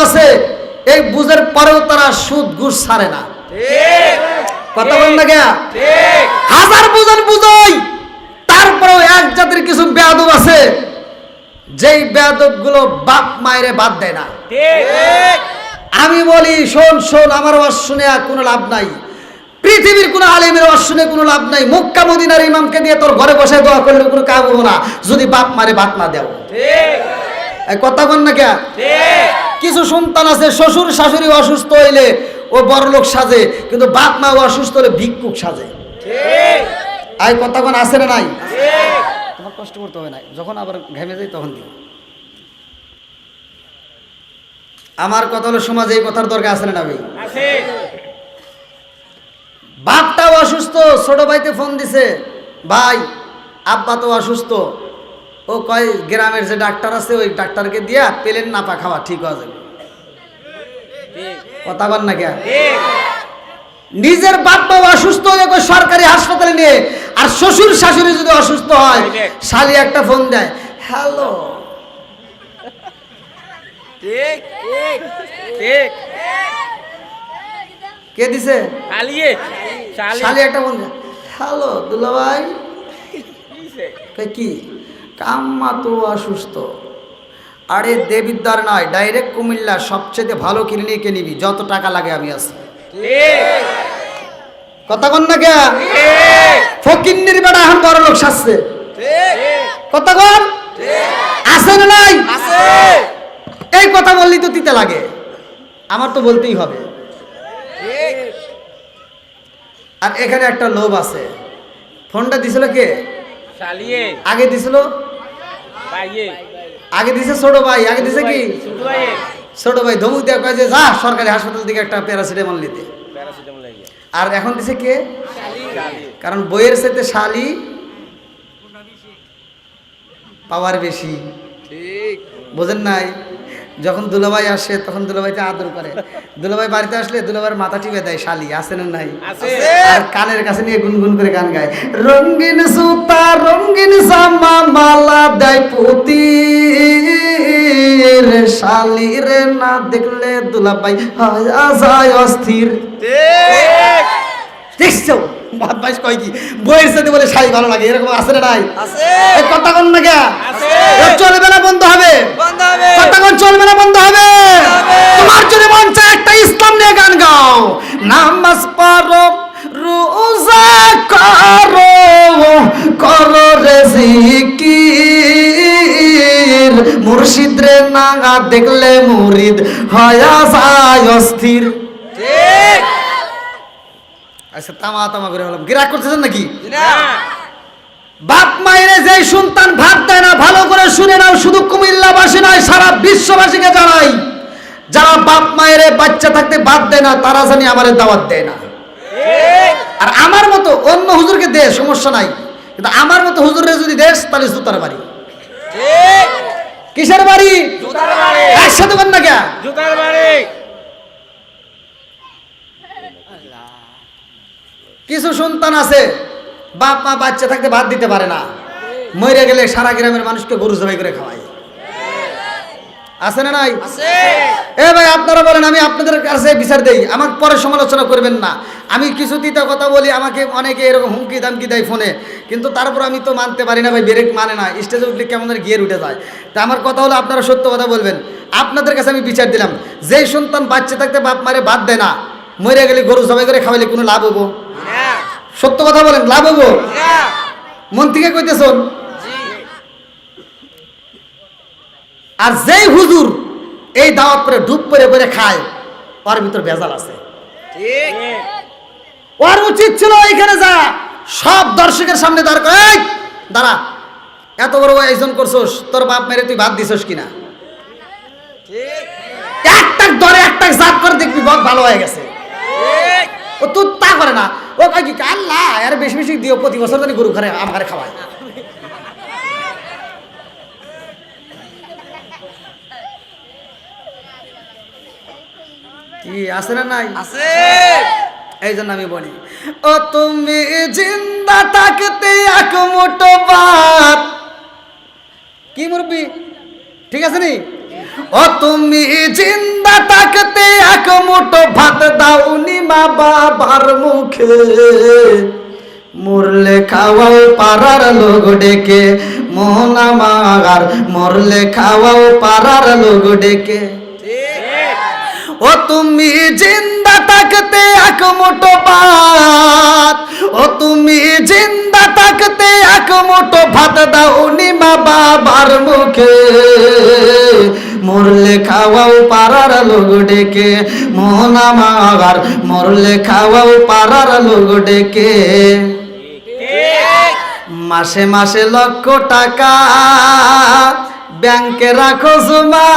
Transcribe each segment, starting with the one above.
আছে, এই বুঝের পরেও তারা সুদ ঘুষ ছাড়ে না। কথা বলেন না কে? হাজার বুঝেন বুঝই, তারপরেও এক জাতির কিছু বেয়াদব আছে, যেই বেয়াদব গুলো বাপ মায়েরে বাদ দেয় না। আমি বলি শোন শোন, আমার ওয়াজ শুনে আর কোনো লাভ নাই, পৃথিবীর কোনো আলেমের ওয়াজ শুনে কোনো লাভ নাই। মক্কা মদিনার ইমামকে দিয়ে তোর ঘরে বসে দোয়া করলে কোনো কাজ হবো না, যদি বাপ মারে বাদ না দেও। কথা বল না কে? কিছু সন্তান আছে শ্বশুর শাশুড়ি অসুস্থ হইলে ও বড় লোক সাজে, কিন্তু বাপ মা অসুস্থ হলে ভিক্ষুক সাজে। আর কথা কোন আছে না নাই? তোমার কষ্ট করতে হবে না, যখন আবার ঘেমে যাই তখন দিও। আমার কথা হলো সমাজে এই কথার দরকার আছে না ভাই? বাপটাও অসুস্থ, ছোট ভাইতে ফোন দিছে, ভাই আব্বা তো অসুস্থ, ও কয় গ্রামের যে ডাক্তার আছে ওই ডাক্তারকে দিয়া পেলেন নাপা খাওয়া ঠিক হয়ে যাবে। কথা বল না কে? নিজের বাপ মা অসুস্থ হলে সরকারি হাসপাতালে নিয়ে, আর শ্বশুর শাশুড়ি যদি অসুস্থ হয় শালি একটা ফোন দেয়, হ্যালো। ঠিক ঠিক ঠিক। কে দিছে? শালি একটা ফোন দেয়, হ্যালো দুলাভাই। কি কাম্মা তো অসুস্থ। আরে দেবিদ্বার নয়, ডাইরেক্ট কুমিল্লা সবচেয়ে ভালো ক্লিনিকে নিবি, যত টাকা লাগে আমি আছি। কথা কন না কে? ফকিন্নির বেটা এখন বড় লোক সাজছে। কথা কন আছে না নাই? এই কথা বললেই তো তিতে লাগে, আমার তো বলতেই হবে। আর এখানে একটা লোভ আছে। ফোনটা দিছিল কে? আগে দিছিল, আগে দিছে ছোট ভাই, আগে দিছে কি ছোট ভাই, ধমক দেওয়া কয় যে যা সরকারি হাসপাতাল থেকে একটা প্যারাসিটামল নিতে। আর এখন দিছে কে? কারণ বইয়ের সাথে শালি পাওয়ার বেশি। বোঝেন নাই? যখন দুলাভাই আসে তখন দুলাভাইতে আদর করে, দুলাভাই বাড়িতে আসলে দুলাভাইয়ের মাথা টিপে দেয় শালি, আছে না নাই? আর কানের কাছে নিয়ে গুনগুন করে গান গায়, রঙিন সুতা রঙিন জামা মালা দেয় পুতি শালি রে, না দেখলে দুলাভাই যায় অস্থির। দেখছো বদমাইশ কয় কি, বইয়ের সাথে বলে শাড়ি ভালো লাগে, এরকম আছে না নাই? কথা কন না কে? চলবে না, বন্ধ হবে। কথা কন চলবে না, বন্ধ হবে। তোমার যদি মন চায় একটা ইসলাম নিয়ে গান গাও, নামাজ পড়ো রোজা করো, করো রে জিকির, মুর্শিদ রে না দেখলে মুরিদ হয়া যায় অস্থির। ঠিক। আচ্ছা তামা তামা করে হলাম, গিরাক করতেছেন নাকি? বাপ মায়েরে যে সন্তান ভাত দেয় না, ভালো করে শুনে নাও, শুধু কুমিল্লাবাসী নয় সারা বিশ্ববাসীকে জানাই, যারা বাপ মায়েরে বাচ্চা থাকতে ভাত দেয় না তারা জানি আমারে দাওয়াত দেয় না। আর আমার মতো অন্য হুজুরকে দে, সমস্যা নাই, কিন্তু আমার মতো হুজুরে যদি দেশ তাহলে জুতার বাড়ি। কিসের বাড়ি? একসাথে বল না কে? জুতার বাড়ি। কিছু সন্তান আছে বাপ মা বাচ্চা থাকতে ভাত দিতে পারে না, মরে গেলে সারা গ্রামের মানুষকে গরু জবাই করে খাওয়ায়। আছে না নাই? এ ভাই আপনারা বলেন, আমি আপনাদের কাছে বিচার দেই, আমাকে পরে সমালোচনা করবেন না। আমি কিছু তিতা কথা বলি, আমাকে অনেকে এরকম হুমকি দামকি দেয় ফোনে, কিন্তু তারপর আমি তো মানতে পারি না ভাই, ব্রেক মানে না, স্টেজে উঠলে কেমন গিয়ে উঠে যায়। তা আমার কথা হলো আপনারা সত্য কথা বলবেন। আপনাদের কাছে আমি বিচার দিলাম, যেই সন্তান বাচ্চা থাকতে বাপ মারে ভাত দেয় না, মরে গেলে গরু জবাই করে খাওয়াইলে কোনো লাভ হবো? সত্য কথা বলেন, লাভ হবো? মন থেকে কইতেছন? আর যেই হুজুর এই দাওয়াত করে ডুব করে করে খায়, ওর ভিতর ভেজাল আছে। ওর উচিত ছিল এখানে যা সব দর্শকের সামনে দাঁড়া, এত বড় আয়োজন করছস, তোর বাপ মেরে তুই ভাত দিছস কিনা, একটা ধরে একটা জাত করে দেখবি ভালো হয়ে গেছে। ও তো তা করে না, ও কয় কি আল্লাহ আর বেশি বেশি দিও, প্রতি বছর জানি গরু ঘরে আমার খাওয়ায়। কি আছে না নাই? আছে। এই জন্য আমি বলি, ও তুমি জিন্দা থাকতে এক মুঠো ভাত, কি মুরব্বি ঠিক আছে নি, ও তুমি জিন্দা থাকতে এক মুঠো ভাত দাওনি মা বাবার মুখে, মরলে খাওয়াও পাড়ার লোক ডেকে, মোহন আমার মরলে খাওয়াও পাড়ার লোক ডেকে। ও তুমি জিন্দা থাকতে এক মুঠো ভাত, ও তুমি জিন্দা থাকতে এক মুঠো ভাত দাওনি মা বাবার মুখে, মরলে খাওয়াও পাড়ার লোক ডেকে, মোহন আমার মরলে খাওয়াও পাড়ার লোক ডেকে। মাসে মাসে লক্ষ টাকা ব্যাংকে রাখো জমা,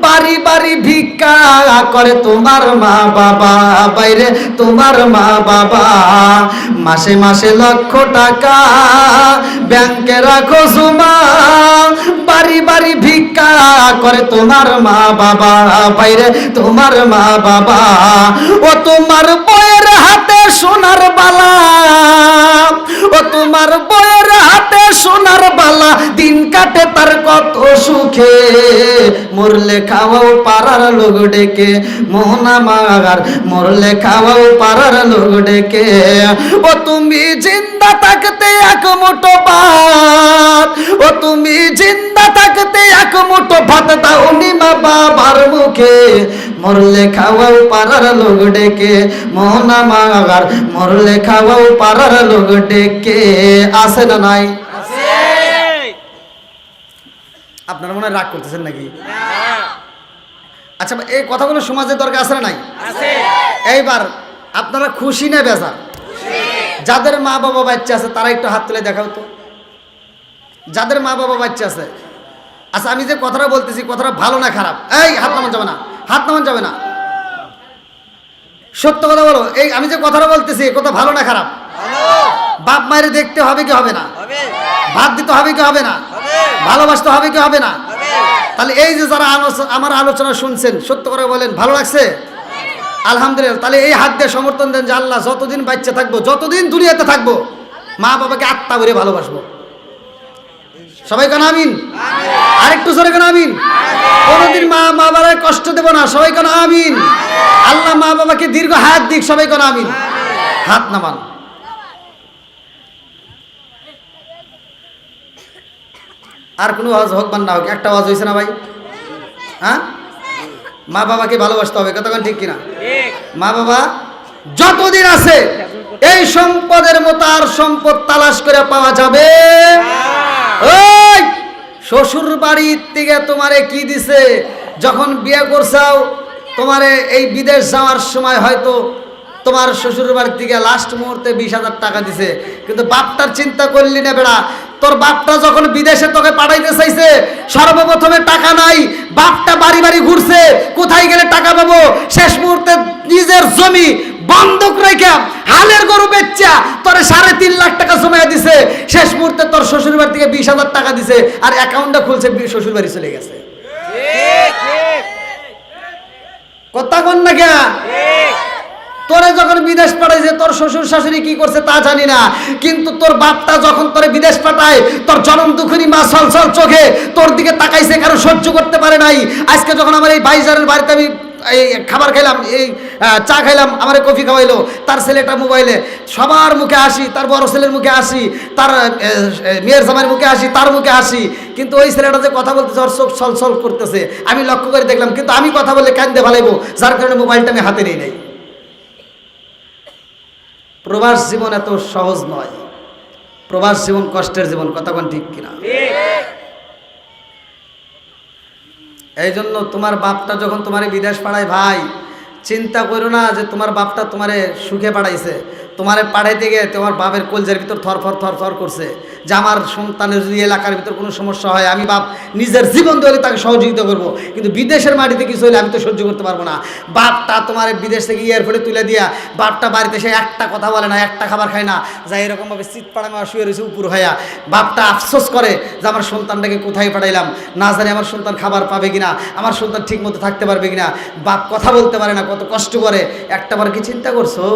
বাড়ি বাড়ি ভিক্ষা করে তোমার মা বাবা, বাইরে তোমার মা বাবা। মাসে মাসে লক্ষ টাকা ব্যাংকে রাখো জমা, বাড়ি বাড়ি ভিক্ষা করে তোমার মা বাবা, বাইরে তোমার মা বাবা। ও তোমার বউয়ের হাতে সোনার বালা, ও তোমার বউয়ের হাতে সোনার বালা, দিন কাটে তার কত সুখে, মরলে খাওয়াও পাড়ার লোক ডেকে, মোহনা মাগার মরলে খাওয়াও পাড়ার লোক ডেকে। ও তুমি জিন্দা থাকতে এক মুঠো ভাত, ও তুমি জিন্দা থাকতে এক মুঠো ভাত দাওনি মা বাবার মুখে, মরলে খাওয়াও পাড়ার লোক ডেকে, মোহনা মাগার মরলে খাওয়াও পাড়ার লোক ডেকে। আছে না নাই? আপনারা মনে হয় রাগ করতেছেন নাকি? আচ্ছা, এই কথাগুলো সমাজের দরকার আছে না নাই? এইবার আপনারা খুশি না বেজার? যাদের মা বাবা বাচ্চা আছে তারা একটু হাত তুলে দেখাও তো, যাদের মা বাবা বাচ্চা আছে। আচ্ছা, আমি যে কথাটা বলতেছি কথাটা ভালো না খারাপ? এই হাত নামান যাবে না, হাত নামান যাবে না, সত্য কথা বলো। এই আমি যে কথাটা বলতেছি কথা ভালো না খারাপ? বাপ মায়ের দেখতে হবে কি হবে না? ভাত দিতে হবে কি হবে না? ভালোবাসতে হবে কি হবে না? তাহলে এই যে যারা আমার আলোচনা শুনছেন, সত্য করে বলেন ভালো লাগছে? আলহামদুলিল্লাহ। তাহলে এই হাত দিয়ে সমর্থন দেন যে আল্লাহ যতদিন বাচ্চা থাকবো, যতদিন দুনিয়াতে থাকবো, মা বাবাকে আত্মা ভরে ভালোবাসবো। সবাই কেন আমিন? আরেকটু জোরে কেন আমিন? কোনদিন মা বাবার কষ্ট দেব না, সবাই কেন আমিন? আল্লাহ মা বাবাকে দীর্ঘ হায়াত দিক, সবাই কেন আমিন? হাত নামান। আর কোনো আওয়াজ হোক বা না হোক, একটা আওয়াজ হয়েছে না ভাই? হ্যাঁ, মা বাবাকে ভালোবাসতে হবে, কতক্ষণ ঠিক কিনা? মা বাবা যতদিন আছে এই সম্পদের মতো আর সম্পদ তালাশ করে পাওয়া যাবে। ওই শ্বশুর বাড়ির থেকে তোমারে কি দিছে? যখন বিয়ে করছাও তোমারে এই বিদেশ যাওয়ার সময় হয়তো তোমার শ্বশুর বাড়ির থেকে লাস্ট মুহূর্তে 20,000 টাকা দিছে, কিন্তু বাপটার চিন্তা করলি না বেড়া। তোর বাপটা যখন বিদেশে তোকে পাঠাইতে চাইছে, সর্বপ্রথমে টাকা নাই, বাপটা বাড়ি বাড়ি ঘুরছে, কোথায় গেলে টাকা পাবো। শেষ মুহূর্তে নিজের জমি বন্ধক রেখে হালের গরু বেচা তোরে 3.5 লাখ টাকা জমাইয়া দিছে। শেষ মুহূর্তে তোর শ্বশুর বাড়ি থেকে 20,000 টাকা দিছে, আর অ্যাকাউন্টটা খুলছে, শ্বশুর বাড়ি চলে গেছে। কথা কন না কে? তোরে যখন বিদেশ পাঠাইছে তোর শ্বশুর শাশুড়ি কি করছে তা জানি না, কিন্তু তোর বাপটা যখন তোরে বিদেশ পাঠায়, তোর জনম দুঃখিনী মা ছলছল চোখে তোর দিকে তাকাইছে, কারো সহ্য করতে পারে নাই। আজকে যখন আমার এই ভাইজানের বাড়িতে আমি এই খাবার খাইলাম, এই চা খাইলাম, আমার কফি খাওয়াইলো, তার ছেলেটা মোবাইলে, সবার মুখে হাসি, তার বড় ছেলের মুখে হাসি, তার মেয়ের জামাইয়ের মুখে হাসি, তার মুখে হাসি, কিন্তু ওই ছেলেটা যে কথা বলতেছে ওর চোখ ছলছল করতেছে, আমি লক্ষ্য করে দেখলাম, কিন্তু আমি কথা বললে কান্দে ভালাইবো, যার কারণে মোবাইলটা আমি হাতে নেই নাই। প্রবাস জীবন এত সহজ নয়, প্রবাস জীবন কষ্টের জীবন, কতক্ষণ ঠিক কিনা? এই জন্য তোমার বাপটা যখন তোমারে বিদেশ পাঠায়, ভাই চিন্তা করো না যে তোমার বাপটা তোমারে সুখে পাঠাইছে। তোমারে পাঠাইতে গিয়ে তোমার বাপের কলজের ভিতর থরথর থরথর করছে যে আমার সন্তানের যদি এলাকার ভিতর কোনো সমস্যা হয়, আমি বাপ নিজের জীবন দিয়ে তাকে সহযোগিতা করব, কিন্তু বিদেশের মাটিতে কিছু হলে আমি তো সহ্য করতে পারবো না। বাপটা তোমার বিদেশ থেকে এয়ারপোর্টে তুলে দিয়া, বাপটা বাড়িতে সে একটা কথা বলে না, একটা খাবার খায় না, যা এরকমভাবে চিৎ পাড়াঙা শুয়ে রয়েছে উপর হইয়া। বাপটা আফসোস করে যে আমার সন্তানটাকে কোথায় পাঠাইলাম, না জানি আমার সন্তান খাবার পাবে কিনা, আমার সন্তান ঠিক মতো থাকতে পারবে কিনা। বাপ কথা বলতে পারে না, কত কষ্ট করে। একটাবার কি চিন্তা করছো?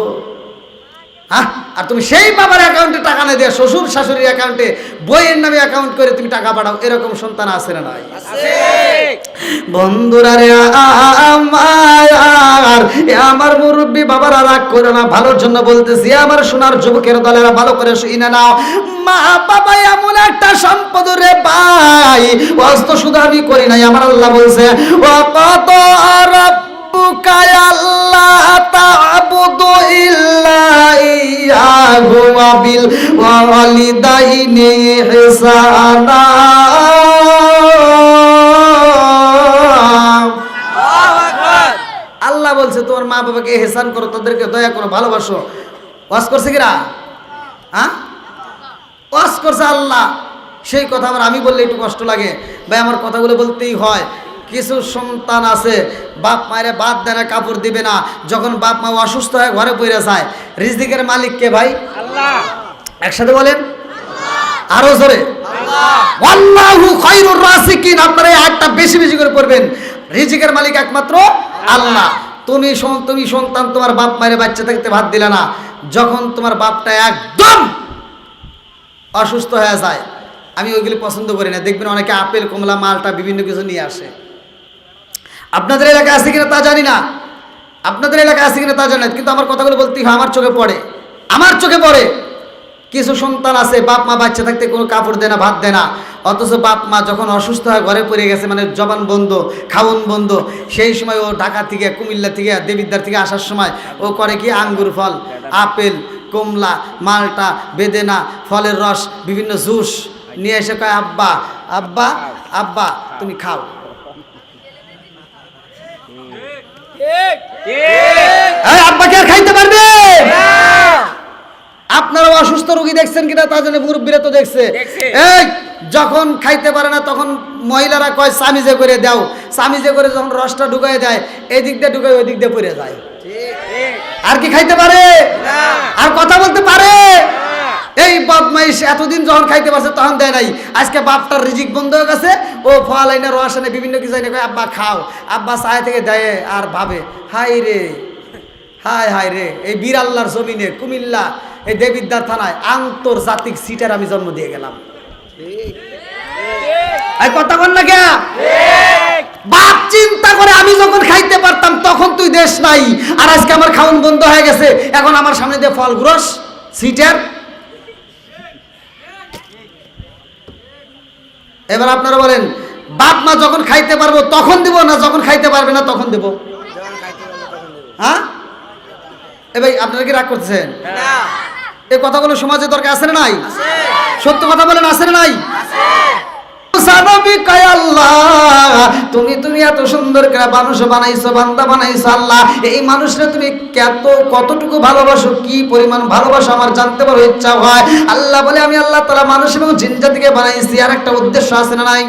হ্যাঁ, আর তুমি সেই বাবার অ্যাকাউন্টে টাকা না দিয়ে শ্বশুর শাশুড়ির অ্যাকাউন্টে বইয়ের নামে অ্যাকাউন্ট করে তুমি টাকা পাঠাও, এরকম সন্তান আছে না নাই? বন্ধুরা রে আমার মুরব্বী বাবারা রাগ করে না, ভালোর জন্য বলতেছি। আমার সোনার যুবকের দলেরা ভালো করে শুনে নাও, মা বাবা এমন একটা সম্পদ রে ভাই, অস্ত শুধু আমি করি নাই, আমার আল্লাহ বলছে ও কত রাব্বুকা আল্লাহ তা'বুদু ইল্লা ইয়াহু ওয়া বিল ওয়ালিদাইনি ইহসানা। আল্লাহ বলছে তোমার মা বাবাকে ইহসান করো, তাদেরকে দয়া করো, ভালোবাসো। ওয়াজ করছে কিরা? হ্যাঁ, ওয়াজ করছে আল্লাহ। সেই কথা আবার আমি বললে একটু কষ্ট লাগে ভাই, আমার কথাগুলো বলতেই হয়। কিছু সন্তান আছে বাপ মায়ের বাদ দেয় না, কাপড় দিবে না, যখন বাপ মা অসুস্থ হয় ঘরে পড়ে যায়। রিজিকের মালিক কে ভাই? আল্লাহ। একসাথে বলেন আরো জোরে, আল্লাহু খায়রুর রাসিকিন। আপনারা এই আয়াতটা বেশি বেশি করে পড়বেন। রিজিকের মালিক একমাত্র আল্লাহ। তুমি সন্তান তোমার বাপ মায়ের বাচ্চা থাকতে ভাত দিলে না, যখন তোমার বাপটা একদম অসুস্থ হয়ে যায়, আমি ওইগুলি পছন্দ করি না। দেখবেন অনেকে আপেল কমলা মালটা বিভিন্ন কিছু নিয়ে আসে। আপনাদের এলাকায় আছে কিনা তা জানি না, আপনাদের এলাকায় আছে কিনা তা জানি না, কিন্তু আমার কথাগুলো বলতেই হয়, আমার চোখে পড়ে, আমার চোখে পড়ে। কিছু সন্তান আছে বাপ মা বাচ্চা থাকতে কোনো কাপড় দেয় না, ভাত দেয় না, অথচ বাপ মা যখন অসুস্থ হয় ঘরে পড়ে গেছে, মানে জবান বন্ধ, খাওন বন্ধ, সেই সময় ও ঢাকা থেকে কুমিল্লা থেকে দেবিদ্বার থেকে আসার সময় ও করে কি আঙ্গুর ফল, আপেল কমলা মালটা বেদেনা ফলের রস বিভিন্ন জুস নিয়ে এসে কয় আব্বা আব্বা আব্বা তুমি খাও। আব্বাকে আর খাইতে পারবে? আপনারা অসুস্থ রোগী দেখছেন কিনা তা জানে, মুরব্বীরা তো দেখছে। এই যখন খাইতে পারে না তখন মহিলারা কয় সামিজে করে দাও, সামিজে করে যখন রসটা ঢুকাই দেয়, এই দিক দিয়ে ঢুকাই ওই দিক দিয়ে পড়ে যায়। আর কি খাইতে পারে? আর কথা বলতে পারে? এই বদমাইশ এতদিন যখন খাইতে পারছে তখন দেয় নাই, আজকে বাপটার রিজিক বন্ধ হয়ে গেছে, ও ফল আইনা রস আনে বিভিন্ন কিছু আইনে কয় আব্বা খাও, আব্বা চায় থেকে দেয় আর ভাবে হাই রে হায় হায় রে, এই বীর আল্লাহর জমিনে কুমিল্লা এই দেবিদ্বার থানায় আন্তর্জাতিক সিটার আমি জন্ম দিয়ে গেলাম। এই কথা বল না কে? বাপ চিন্তা করে আমি যখন খাইতে পারতাম তখন তুই দেশ নাই, আর আজকে আমার খাওন বন্ধ হয়ে গেছে, এখন আমার সামনে দিয়ে ফল গ্রস সিটার। এবার আপনারা বলেন বাপ মা যখন খাইতে পারবো তখন দিব না যখন খাইতে পারবে না তখন দেব? হ্যাঁ ভাই আপনারা কি রাগ করতেছেন? এই কথাগুলো সমাজে দরকার আছে না নাই? সত্য কথা বলেন আছে না নাই? তুমি এত সুন্দর করে মানুষ বানাইছো, বান্দা বানাইছো আল্লাহ, এই মানুষরা তুমি কতটুকু ভালোবাসো, কি পরিমাণ ভালোবাসো আমার জানতে বড় ইচ্ছা হয়। আল্লাহ বলে আমি আল্লাহ তাআলা মানুষ এবং জিন জাতিকে বানাইছি, আর একটা উদ্দেশ্য আছে না নাই?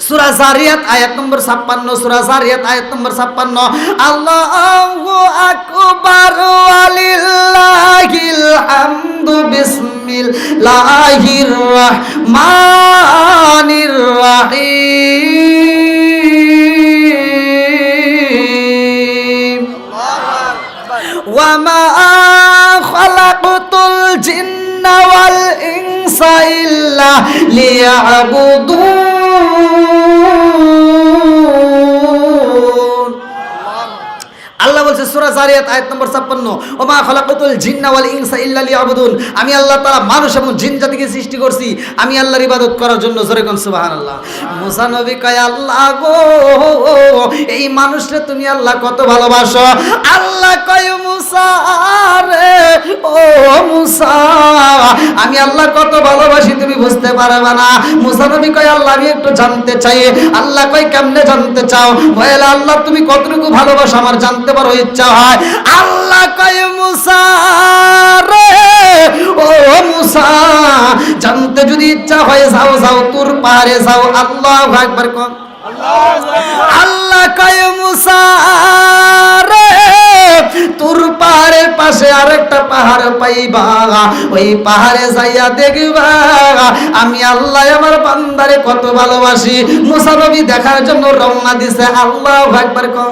সূরা যারিয়াত আয়াত নম্বর 56, সূরা যারিয়াত আয়াত নম্বর 56, আল্লাহু আকবার ওয়ালিল্লাহিল হামদু বিসমিল্লাহির রাহমানির রাহিম ওয়া মা খালাকতুল জিন্না ওয়াল ইনসা ইল্লা লিয়াবুদুন। আল্লাহ বলছে সূরা যারিয়াত আয়াত নম্বর 56, ওমা খালাকাতুল জিন্না ওয়াল ইনসা ইল্লা লিয়াবুদুন, আমি আল্লাহ তাআলা মানুষ এবং জিন জাতিকে সৃষ্টি করছি আমি আল্লাহর ইবাদত করার জন্য। জোরে কোন সুবহানাল্লাহ। মুসা নবী কয় আল্লাহ গো এই মানুষরে তুমি আল্লাহ কত ভালোবাসো। আল্লাহ কয় মুসা রে ও মুসা আমি আল্লাহ কত ভালোবাসি তুমি বুঝতে পারবে না। মুসা নবী কয় আল্লাহ আমি একটু জানতে চাই। আল্লাহ কয় কেমনে জানতে চাও? বলে আল্লাহ তুমি কতটুকু ভালোবাসো আমার জানতে বড় ইচ্ছা হয়। আল্লাহ কয় মুসা রে ও মুসা জানতে যদি ইচ্ছা হয় যাও যাও তুর পাহাড়ে যাও। আল্লাহু আকবার কর। আল্লাহ কয় মুসা রে তুর পাহাড়ের পাশে আরেকটা পাহাড় পাইবা, ওই পাহাড়ে যাইয়া দেখবা আমি আল্লাহ আমার বান্দারে কত ভালোবাসি। মুসা নবী দেখার জন্য রওনা দিছে। আল্লাহু আকবার কও।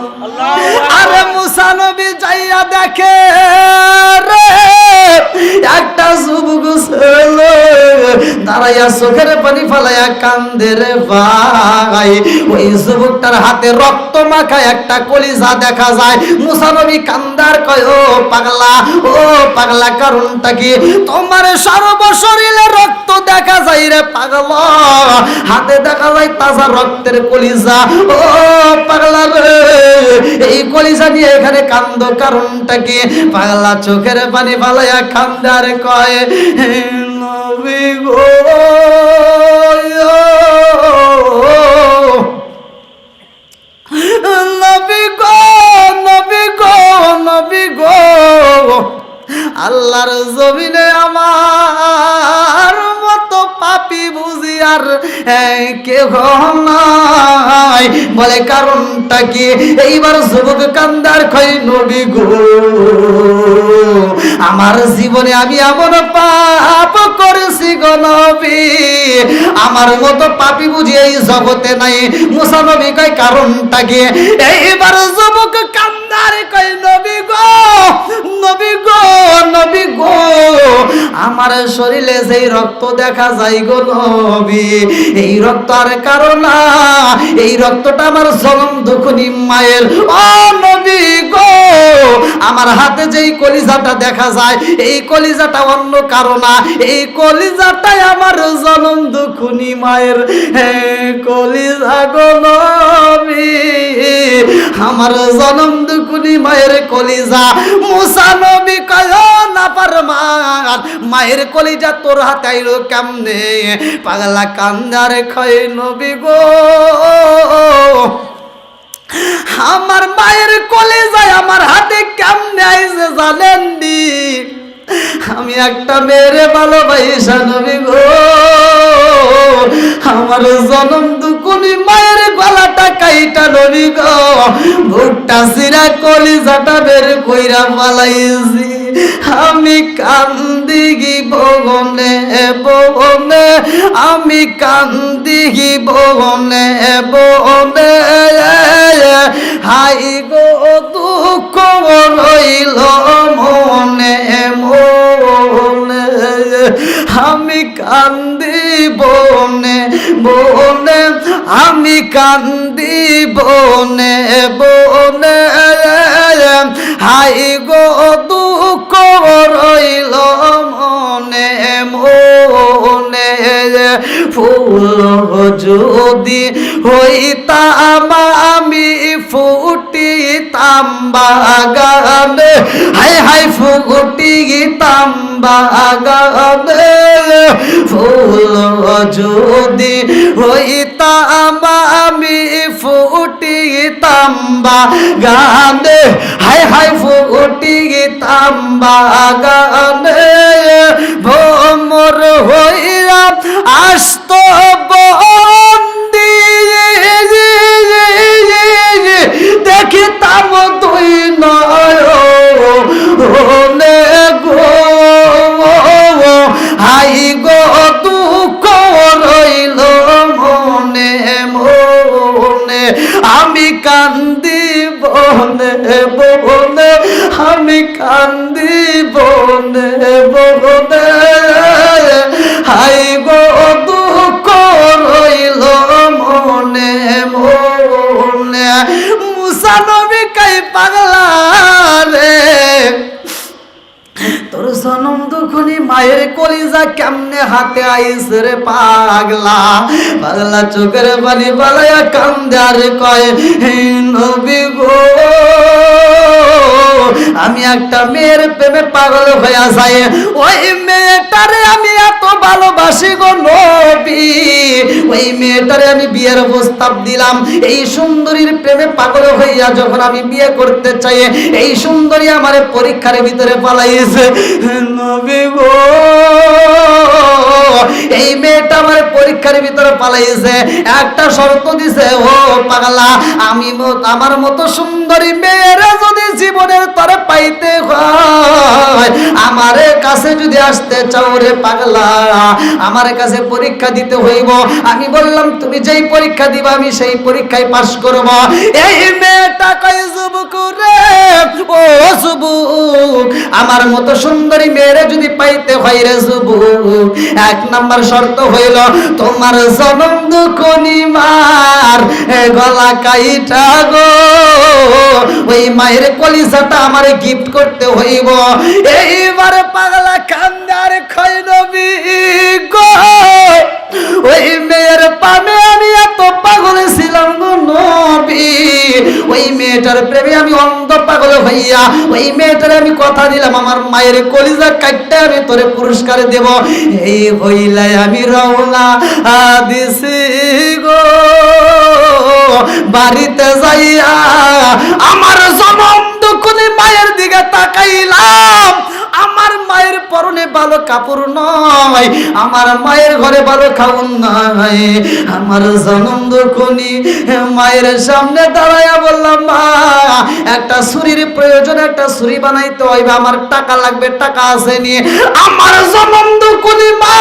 আরে মুসা নবী যাইয়া দেখে রে একটা যুবক ছেলে দাঁড়াইয়া চোখের পানি ফালাইয়া কান্দে রে ভাই। ওই যুবকটার হাতে রক্ত মাখা একটা কলিজা দেখা যায়। মুসা নবী কান্দার কয়, ও পাগলা কারণটা কি? তোমার সর্বশরীরে রক্ত দেখা যায় রে পাগলা, হাতে দেখা যায় তাজা রক্তের কলিজা। ও পাগলা রে, এই কলিজা নিয়ে এখানে কান্দ কারণটা কি? পাগলা চোখের পানি ফালাইয়া কান্দার কয়, নবী গো নবী গো নবী গো নবী গো, আল্লাহর জমিনে আমার মতো পাপী বুঝি আর কেউ নাই। বলে কারণটা কি? এইবার যুবক কান্দার কয়, নবী গো আমার জীবনে আমি এমন পাপ করেছি গো নবী, আমার মতো পাপী বুঝি এই জগতে নাই। মুসা নবী কয় কারণটা কি? এইবার যুবক কান্দার কয়, নবী গো নবী গো নবী গো, আমার শরীরে যেই রক্ত দেখা যায় গো নবী, এই রক্ত আর কারো না, এই রক্তটা আমার জনম দুঃখিনী মায়ের। ও নবী গো, আমার হাতে যেই কলিজাটা দেখা যায় এই কলিজাটা অন্য কারো না, এই কলিজাটাই আমার জনম দুঃখিনী মায়ের। হে কলিজা গো নবী, আমার জনম দুঃখিনী মায়ের কলিজা। মুসা নবী কয়, না পারমান, মায়ের কলিজা তোর হাতে আইলো কেমনে? পাগলা কান্দার কয়, নবী গো আমার মায়ের কলিজায় আমার হাতে কেমনে আইছে জানেননি? আমি একটা মেয়েরে ভালোবাসা নবী গো, আমার জনম দুকুনি মায়ের গলাটা কাইটা নবী গো, বুকটা সিরা কলিজাটা বের কইরা পালাইছি। আমি কান্দি বনে বনে, আমি কান্দি বনে বনে, হাই গো দুঃখ রইল মনে মনে, আমি কান্দি বনে বনে, আমি কান্দি বনে বনে, হাই গো দুঃখ রইল মনে মনে। ফুল যদি হইতাম আমি ফুটিতাম বাগানে, হাই হাই ফুটিতাম বাগানে। ফুল যদি হইতাম আমি ফুটিতাম বাগানে, হাই হাই ফুটিতাম বাগানে। ভ্রমর হইয়া আসত বন্দি, দেখিতাম তুই নয়নে গো, হাই গো দুঃখ রইল মনে মনে। আমি কান্দি বনে বনে, আমি কান্দি বনে বনে, হাই গো দুঃখ রইল মনে মনে। মুসা নবী কই পাগলা রে, তোর জনম দুঃখনি মায়ের কলিজা কেমনে হাতে আইছে রে পাগলা? পাগলা চোখের পানি বালাইয়া কান্দে আর কয়, হে নবী গো আমি একটা মেয়ের প্রেমে পাগল হইয়া যাই, ওই মেয়েটারে আমি এত ভালোবাসি গো নবী, ওই মেয়েটারে আমি বিয়ের প্রস্তাব দিলাম। এই সুন্দরীর প্রেমে পাগল হইয়া যখন আমি বিয়ে করতে চাই, এই সুন্দরী আমার পরীক্ষার ভিতরে পালাইছে। নবী গো এই মেয়েটা আমার পরীক্ষার ভিতরে পালাইছে, একটা শর্ত দিছে, ও পাগলা, আমার মতো সুন্দরী মেয়েরা যদি জীবনের তরে পাইতে হয়, আমার কাছে যদি আসতে চাও রে পাগলা, আমার কাছে পরীক্ষা দিতে হইব। আমি বললাম তুমি যেই পরীক্ষা দিবা আমি সেই পরীক্ষায় পাশ করব। এই মেয়েটা কই, যুবক রে, ও যুবক, আমার মতো সুন্দরী মেয়েরে যদি পাইতে হয় রে যুবক, এক নাম্বার শর্ত হইল তোমার জনম দুঃখনি মার গলা কাইটা গো, ওই মায়ের কলিজাটা আমারে গিফট করতে হইব। এইবারে পাগলা কান্দার খয় নবী গো, ওই মেয়ের পামে আমি এত পাগল ছিলাম গো নবী, ওই মেয়েটার প্রেমে আমি অন্ধ পাগল হইয়া ওই মেয়েটারে আমি কথা দিলাম আমার মায়ের কলিজা কাটতে আমি তোরে পুরস্কার দেব। এই বইলাই আমি রওনা দিছি গো, বাড়িতে যাইয়া আমার জনম দুঃখনি মায়ের দিকে তাকাইলাম, আমার মায়ের পরনে ভালো কাপড় নয়, আমার মায়ের ঘরে ভালো খাওন নাই। আমার জনম দুঃখনি মায়ের সামনে দাঁড়াইয়া বললাম, মা একটা ছুরির প্রয়োজন, একটা ছুরি বানাইতে হইবে, আমার টাকা লাগবে, টাকা আছে নিয়ে। আমার জনম দুঃখনি মা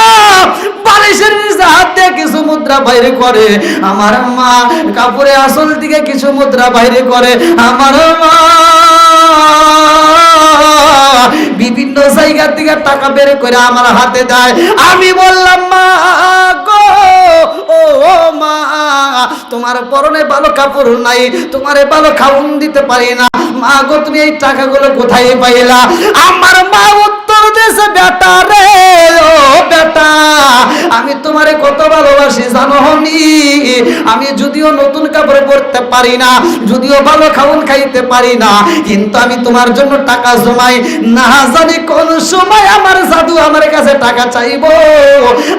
বালিশের নিচে হাত দিয়ে কিছু মুদ্রা বাইরে করে, আমার মা কাপড়ে আসল দিকে কিছু মুদ্রা বাইরে করে, আমার মা বিভিন্ন জায়গা থেকে টাকা বের করে আমার হাতে দেয়। আমি বললাম, মা গো, ও মা, তোমার পরনে ভালো কাপড় নাই, তোমারে ভালো খাওন দিতে পারি না, মা গো তুমি এই টাকাগুলো কোথায় পাইলা? আমার মা উত্তর দিয়েছে, বেটা রে, ও বেটা, আমি তোমারে কত ভালোবাসি জানো নি? আমি যদিও নতুন কাপড় পরতে পারি না, যদিও ভালো খাওন খাইতে পারি না, কিন্তু আমি তোমার জন্য টাকা জমাই, না জানি কোন সময় আমার জাদু আমার কাছে টাকা চাইবো,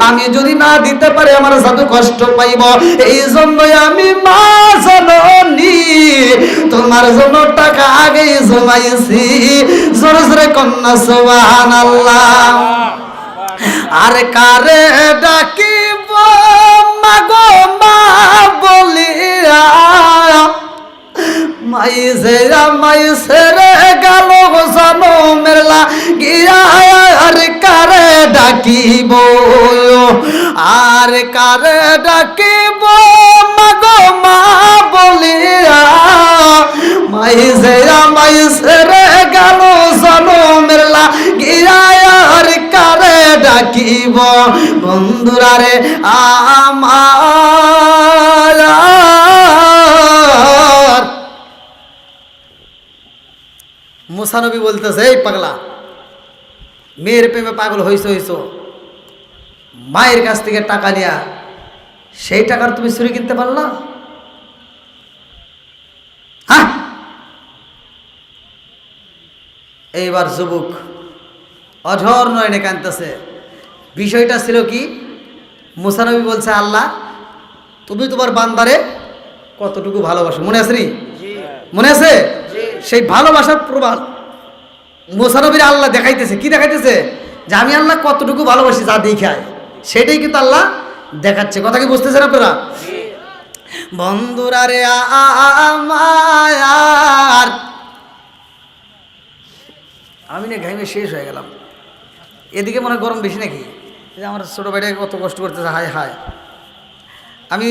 আমি যদি না দিতে পারি আমার জাদু কষ্ট পাইব, এই জন্যই আমি মা জননী তোমার জন্য টাকা আগেই জমাইছি। জোরে জোরে কন্যা সুবহানাল্লাহ। আর কারে ডাকিব মাগো মা বলিয়া, মাইছে মাইছে রে গেল জনমের লাগিয়া, আর কারে ডাকিব, আর কারে ডাকিব মাগো মা বলিয়া, মাইছে মাইছে রে গেল জনমের লাগিয়া, আর কারে ডাকিব বন্ধুরা রে আমার। মুসা নবী বলতেছে, এই পাগলা, মেয়ের প্রেমে পাগল হইছো, মায়ের কাছ থেকে টাকা নিয়া সেই টাকার তুমি চুরি কিনতে পারলা? হ্যাঁ। এইবার যুবক অঝর নয়নে কাঁদতেছে। বিষয়টা ছিল কি, মুসা নবী বলছে, আল্লাহ তুমি তোমার বান্দারে কতটুকু ভালোবাসো, মনে আছে নি? মনে আছে? সেই ভালোবাসার প্রমাণ মুসা নবীর আল্লাহ দেখাইতেছে। কি দেখাইতেছে? যে আমি আল্লাহ কতটুকু ভালোবাসি, যা দেখায় সেটাই কিন্তু আল্লাহ দেখাচ্ছে। কথা কি বুঝতেছেন আপনারা? বন্ধুরা রে আমার, আমি না ঘাইমে শেষ হয়ে গেলাম। এদিকে মনে গরম বেশি নাকি? আমার ছোটো ভাইটাকে কত কষ্ট করতেছে, হায় হায়। আমি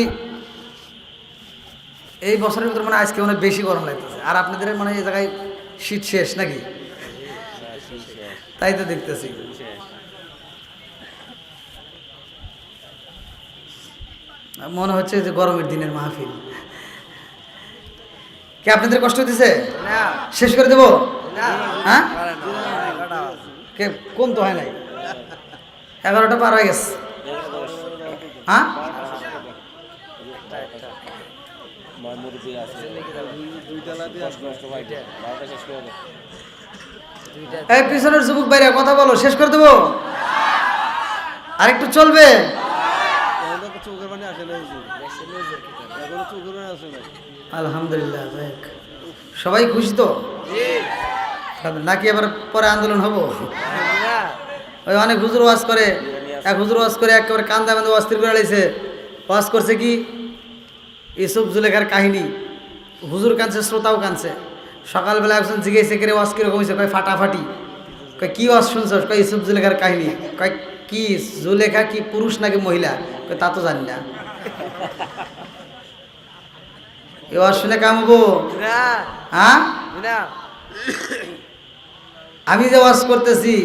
এই বছরের ভিতরে মানে আজকে মনে বেশি গরম লাগতেছে, আর আপনাদের মানে এই জায়গায় শীত শেষ নাকি? তাই তো দেখতেছি। মনে হচ্ছে যে গরমের দিনের মাহফিল। কি আপনাদের কষ্ট হতেছে? শেষ করে দেবো? হ্যাঁ, কে কম তো হয় নাই, 11টা পার হয়ে গেছে। হ্যাঁ, এই পিছনের যুবক ভাইরা কথা বলো, শেষ করে দেবো? আরেকটু চলবে? আলহামদুলিল্লাহ, সবাই খুশি তো নাকি? আবার পরে আন্দোলন হবো? ওই অনেক হুজুর ওয়াজ করে এক হুজুর ওয়াজ করে একেবারে কান্দা বান্ধে অস্থির করে লাইছে। ওয়াজ করছে কি ইউসুফ জুলেখার কাহিনী, হুজুর কানছে, শ্রোতাও কানছে। সকালবেলা একজন জিজ্ঞেসে করে ওয়াজ কিরকম হয়েছে, কয় ফাটাফাটি। কয় কি ওয়াজ শুনছ? কয় ইউসুফ জুলেখার কাহিনী। কয় কি জুলেখা কি পুরুষ নাকি মহিলা? কয় তা তো জানি না। এ ওয়াজ শুনে কামবো? হ্যাঁ, আমি যে ওয়াজ করতেছি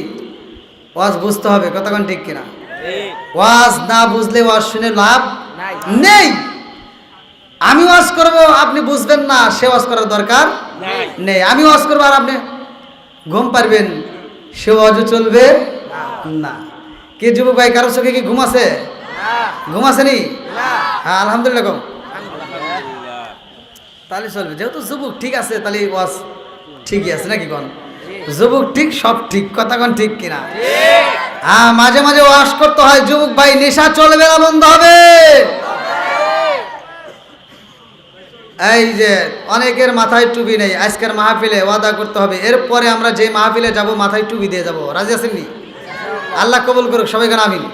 ওয়াজ বুঝতে হবে, কতক্ষণ ঠিক কিনা? ওয়াজ না বুঝলে ওয়াজ শুনে লাভ নেই। আমি ওয়াজ করব, আপনি বুঝবেন না, সে ওয়াজ করার দরকার নেই। আমি ওয়াজ করবো আর আপনি ঘুম পারবেন, সে ওয়াজও চলবে না। কি যুবক ভাই, কারোর চোখে কি ঘুম আছে? ঘুম আসেনি? হ্যাঁ, আলহামদুলিল্লাহ কম, তাহলে চলবে। যেহেতু যুবক ঠিক আছে, তাহলে ওয়াজ ঠিকই আছে নাকি? কোন যুবক ঠিক, সব ঠিক, কথা কোন ঠিক কিনা? হ্যাঁ, মাঝে মাঝে ওয়াজ করতে হয় যুবক ভাই। নেশা চলবে না, বন্ধ হবে। এই যে অনেকের মাথায় টুপি নেই, আজকের মাহফিলে ওয়াদা করতে হবে, এরপরে আমরা যে মাহফিলে যাব মাথায় টুপি দিয়ে যাব। রাজি আছেননি? আল্লাহ কবুল করুক, সবাই কেন আমিন।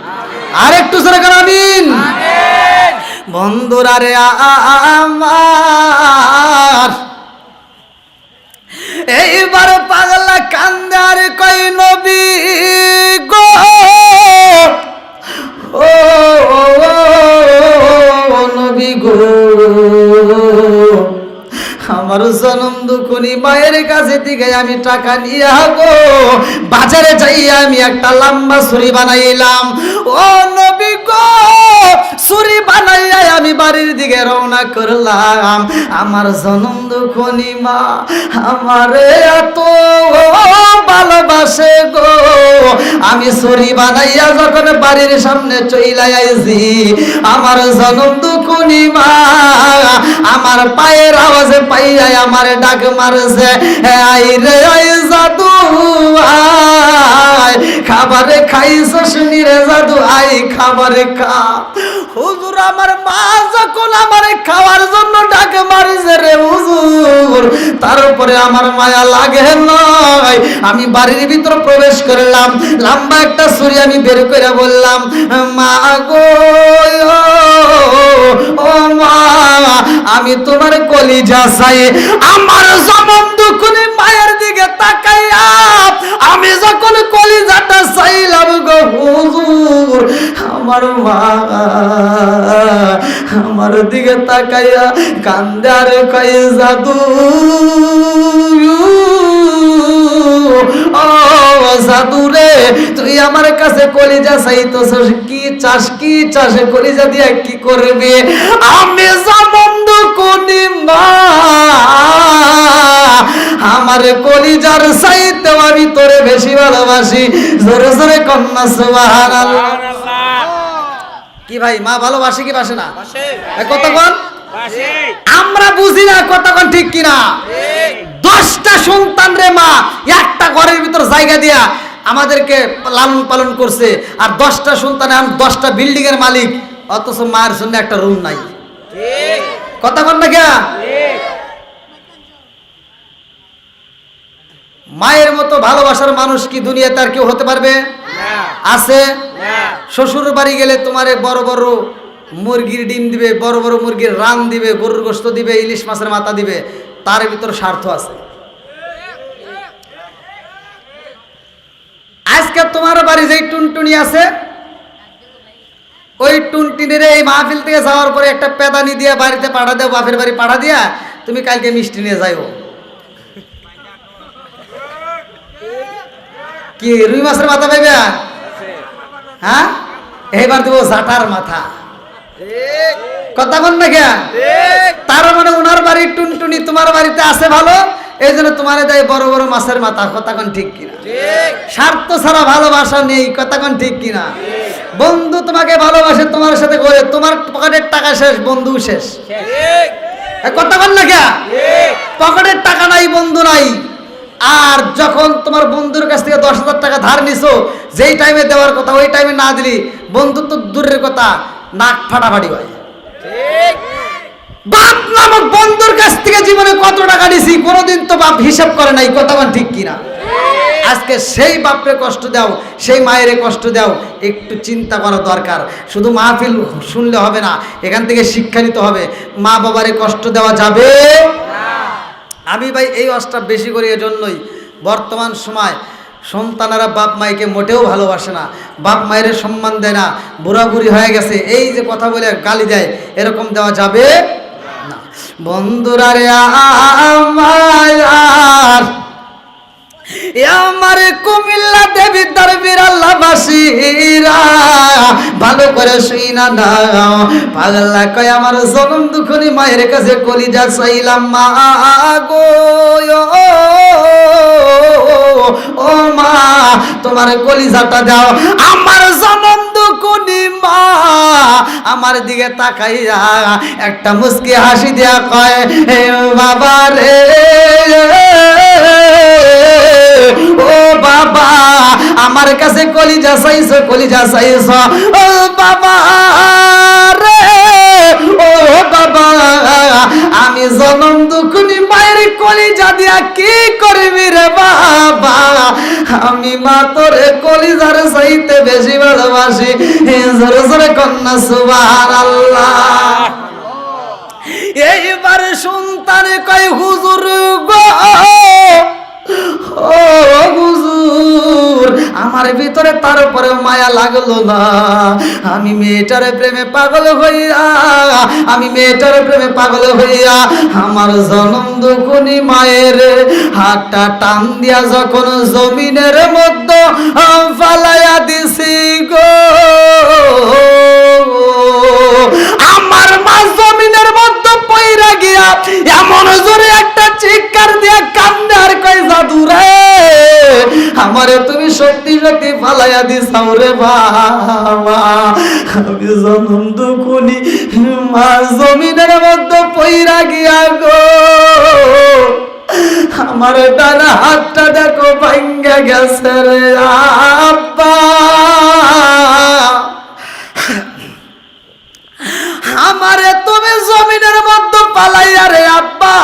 আর একটু সরে কেন আমিন। বন্ধুরা রে আমার, এইবার পাগলা কান্দার কই নবী গো, ও নবী গো, আমার জনম দুখুনি মায়ের কাছে থেকে আমি টাকা নিয়ে গো বাজারে যাই আমি একটা লম্বা ছুরি বানাইলাম। ও নবী গো, ছুরি বানাইয়া আমি বাড়ির দিকে রওনা করলাম। আমার জনম দুখুনি মা আমারে এত ভালোবাসে গো, আমি ছুরি বানাইয়া যখন বাড়ির সামনে চইলা আইছি, আমার জনম দুখুনি মা আমার পায়ের আওয়াজে পাইয়া আমার ডাক মারছে, আই রে আই জাদু আই, খাবারে খাইছ শুনি রে জাদু আই, খাবারে খা। হুজুর, আমার মা যখন আমারে খাওয়ার জন্য ডাক মারিছে রে হুজুর, তারপরে আমার মায়া লাগে নয়, আমি বাড়ির ভিতর প্রবেশ করলাম, লম্বা একটা ছুরি আমি বের করে বললাম, মা গো, ও মা, আমি তোমার কলিজা চাই। আমার জনম দুখুনি মায়ের দিকে তাকাইয়া আমি যখন কলিজাটা চাইলাম গো হুজুর, আমার মা আমার দিকে তাকাইয়া কান্দে আর কই জাদু, ও জাদু রে, তুই আমার কাছে কলিজা চাইতেছস, কি চাস? কি চাষে কলিজা দিয়া কি করবে? আমি জনম দুখুনি মা আমার কলিজার চাইতে আমি তোরে বেশি ভালোবাসি। জোরে জোরে কন্যা সুবহানাল্লাহ। কি ভাই, মা ভালোবাসে কি বাসে না? কতক্ষণ আমরা বুঝি না, কতক্ষণ ঠিক কিনা? 10টা সন্তান রে মা একটা ঘরের ভিতর জায়গা দিয়া আমাদেরকে লালন পালন করছে, আর 10টা সন্তান, 10টা বিল্ডিং এর মালিক, অথচ মায়ের জন্য একটা রুম নাই। কতক্ষণ না গিয়া? মায়ের মতো ভালোবাসার মানুষ কি দুনিয়াতে আর কেউ হতে পারবে? আছে? শ্বশুর বাড়ি গেলে তোমারে বড় বড় মুরগির ডিম দিবে, বড় বড় মুরগির রান দিবে, গরুর গোশত দিবে, ইলিশ মাছের মাথা দিবে, তার ভিতর স্বার্থ আছে। আজকে তোমার বাড়ি যেই টুনটুনি আছে, ওই টুনটুনির এই মাহফিল থেকে যাওয়ার পরে একটা পেদানি দিয়ে বাড়িতে পাঠা দেও, বাপের বাড়ি পাঠা দিয়া তুমি কালকে মিষ্টি নিয়ে যাইও। কি রুই মাছের মাথা পাইবে? হ্যাঁ, এইবার দেবো জাটার মাথা। কথা বল না কে? তার মানে ওনার বাড়ির টুনটুনি তোমার বাড়িতে আছে ভালো, এই জন্য তোমার দেয় বড় বড় মাছের মাথা। কথা কোন ঠিক কিনা? স্বার্থ ছাড়া ভালোবাসা নেই। কথা কোন ঠিক কিনা? বন্ধু তোমাকে ভালোবাসে, তোমার সাথে ঘুরে, তোমার পকেটের টাকা শেষ, বন্ধু শেষ। কথা বল না কে? পকেটের টাকা নাই, বন্ধু নাই। আর যখন তোমার বন্ধুর কাছ থেকে 10,000 টাকা ধার নিছো, যেই টাইমে দেওয়ার কথা ওই টাইমে না দিলি, বন্ধু তো দূরের কথা, নাক ফাটাফাটি হয়। বাপ নামক বন্ধুর কাছ থেকে জীবনে কত টাকা নিছি, কোনোদিন তো বাপ হিসাব করে নাই। কথা বল ঠিক কিনা? আজকে সেই বাপরে কষ্ট দাও, সেই মায়ের কষ্ট দাও, একটু চিন্তা করা দরকার। শুধু মাহফিল শুনলে হবে না, এখান থেকে শিক্ষা নিতে হবে। মা বাবারে কষ্ট দেওয়া যাবে না। আমি ভাই এই ওয়াজটা বেশি করি এজন্যই, বর্তমান সময় সন্তানেরা বাপ মাইকে মোটেও ভালোবাসে না, বাপ মায়ের সম্মান দেয় না, বুড়া বুড়ি হয়ে গেছে, এই যে কথা বলে গালি দেয়, এরকম দেওয়া যাবে না। বন্ধুরা রে আমার কুমিল্লা দেবী দরবির আল্লাহবাসীরা ভালো করে শুই না দাও, পাগলা কয় আমার জনম দুঃখনি মায়ের কাছে কলিজা চাইলাম মা গো, ও মা তোমার কলিজাটা দাও। আমার জনম দুঃখনি মা আমার দিকে তাকাইয়া একটা মুস্কি হাসি দিয়া কয়, হে বাবা রে, ও বাবা আমার কাছে কলিজা চাইছো, কলিজা চাইছো, ও বাবা রে, ও বাবা আমি জনম দুঃখনি মায়ের কলিজা দিয়া কি করবি রে বাবা, আমি মা তোরে কলিজার চাইতে বেশি ভালোবাসি। জোরে জোরে কন্যা সুবহানাল্লাহ। এইবার সন্তান কয় হুজুর গো, ও হুজুর আমার ভিতরে তারপরে মায়া লাগলো না, আমি মেয়েটার প্রেমে পাগল হইয়া, আমি মেয়েটার প্রেমে পাগল হইয়া আমার জনম দুঃখনি মায়ের হাতটা টান দিয়া যখন জমিনের মধ্যে ফালাইয়া দিছি গো, আমার মা জমিনের মধ্যে পইরা গিয়া এমন জোরে একটা চিৎকার দিয়া কান্দে আর কয় জাদু রে আমারে তুমি সত্যি সত্যি ফালাইয়া দিছাও রে বাবা, আমি জনম দুঃখনি মা জমিনের মধ্যে পইরা গিয়া গো আমার ডানা হাতটা দেখো ভাঙ্গা গেছে রে আব্বা, আমারে তুমি জমিনের মধ্যে পালাইয়া রে আব্বা,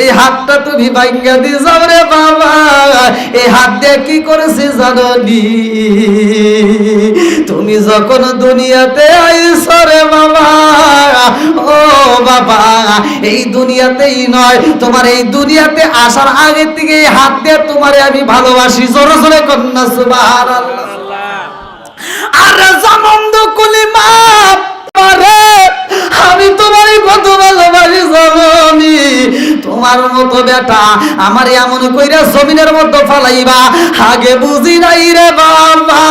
এই হাতটা তুমি ভাঙ্গা দিছাও রে বাবা, এই হাত দিয়ে কি করেছি জানো নি, তুমি যখন দুনিয়াতে আইছো রে বাবা, ও বাবা এই দুনিয়াতেই নয় তোমার এই দুনিয়াতে আসার আগে থেকে এই হাত দিয়ে তোমারে আমি ভালোবাসি। জোরে জোরে কন্যা সুবহানাল্লাহ। আর জনম দুঃখনি মা রে আমি তোমারই কত ভালোবাসি জননী, তোমার মতো বেটা আমার এমন কইরা জমিনের মধ্যে ফালাইবা আগে বুঝি নাই রে বাবা,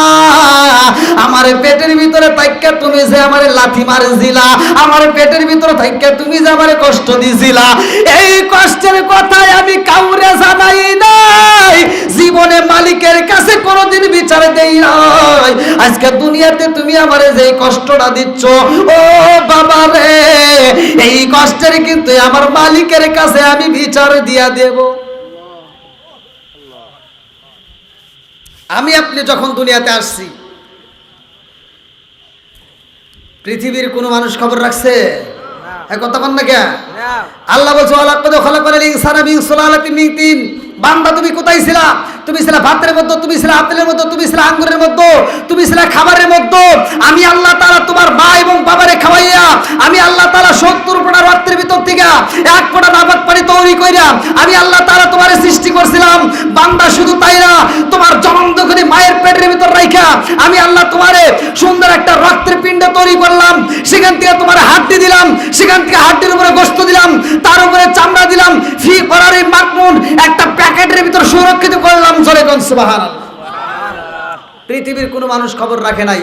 আমার পেটের ভিতরে থাইকা তুমি যে আমারে লাথি মারছিলা, আমার পেটের ভিতরে থাইকা তুমি যে আমারে কষ্ট দিছিলা, এই কষ্টের কথাই আমি কাউরে জানাই নাই, জীবনে মালিকের কাছে কোনোদিন বিচার দেই নাই, আজকে দুনিয়াতে তুমি আমারে যে কষ্টটা দিচ্ছ ও বাবা রে, এই কষ্টের কিন্তু আমার মালিকের কাছে আমি বিচার দিয়া দেব। আমি আপনি যখন দুনিয়াতে আসছি পৃথিবীর কোন মানুষ খবর রাখছে? কথা বল না কে? আল্লাহ বলছে ওয়ালাকাদ খালাকনাল ইনসানা মিন সুলালাতিন মিন তিন, বান্দা তুমি কোথায় ছিলা? তুমি ছিলা ভাতের মধ্যে, তুমি ছিলা আপেলের মধ্যে, তুমি ছিলা আঙ্গুরের মধ্যে, তুমি ছিলা খাবারের মধ্যে, আমি আল্লাহ তাআলা তোমার মা এবং বাবারে খাওয়াইয়া আমি আল্লাহ তাআলা 70 ফোঁটা রক্তের ভিতর থেকে 1 ফোঁটা নাপাক পানি তৈরি কইরা আমি আল্লাহ তাআলা তোমারে সৃষ্টি করছিলাম। বান্দা শুধু তাই না, তোমার জনম দুঃখনি মায়ের পেটের ভিতর রাইখা আমি আল্লাহ তোমারে সুন্দর একটা রক্তের পিণ্ড তৈরি করলাম, সেখান থেকে তোমার হাড্ডি দিলাম, সেখান থেকে হাড্ডির উপরে গোশত দিলাম, তার উপরে চামড়া দিলাম, ফি করারে মাকমুন একটা প্যাকেটের ভিতর সুরক্ষিত করলাম। জোরে কোন সুবহানাল্লাহ। পৃথিবীর কোনো মানুষ খবর রাখে নাই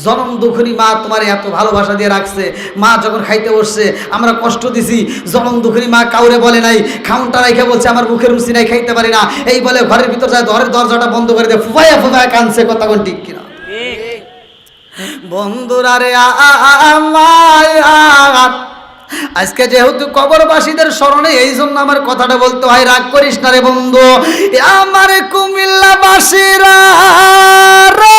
জনম দুঃখনি মা তোমার এত ভালোবাসা দিয়ে রাখছে, মা যখন খাইতে বসছে আমরা কষ্ট দিছি, জনম দুঃখনি মা কাউরে বলে নাই, খাউনটা রাইখা বলছে আমার মুখের রুচি নাই খাইতে পারি না, এই বলে ঘরের ভিতর যায় ঘরের দরজাটা বন্ধ করে দিয়ে ফুফাইয়া ফুফাইয়া কানছে। কথা কোন ঠিক কিনা বন্ধুরা রে আমার আজকে যেহেতু কবরবাসীদের স্মরণে এই জন্য আমার কথাটা বলতে হয়, রাগ করিস না রে বন্ধু। আমার কুমিল্লাবাসীরা রে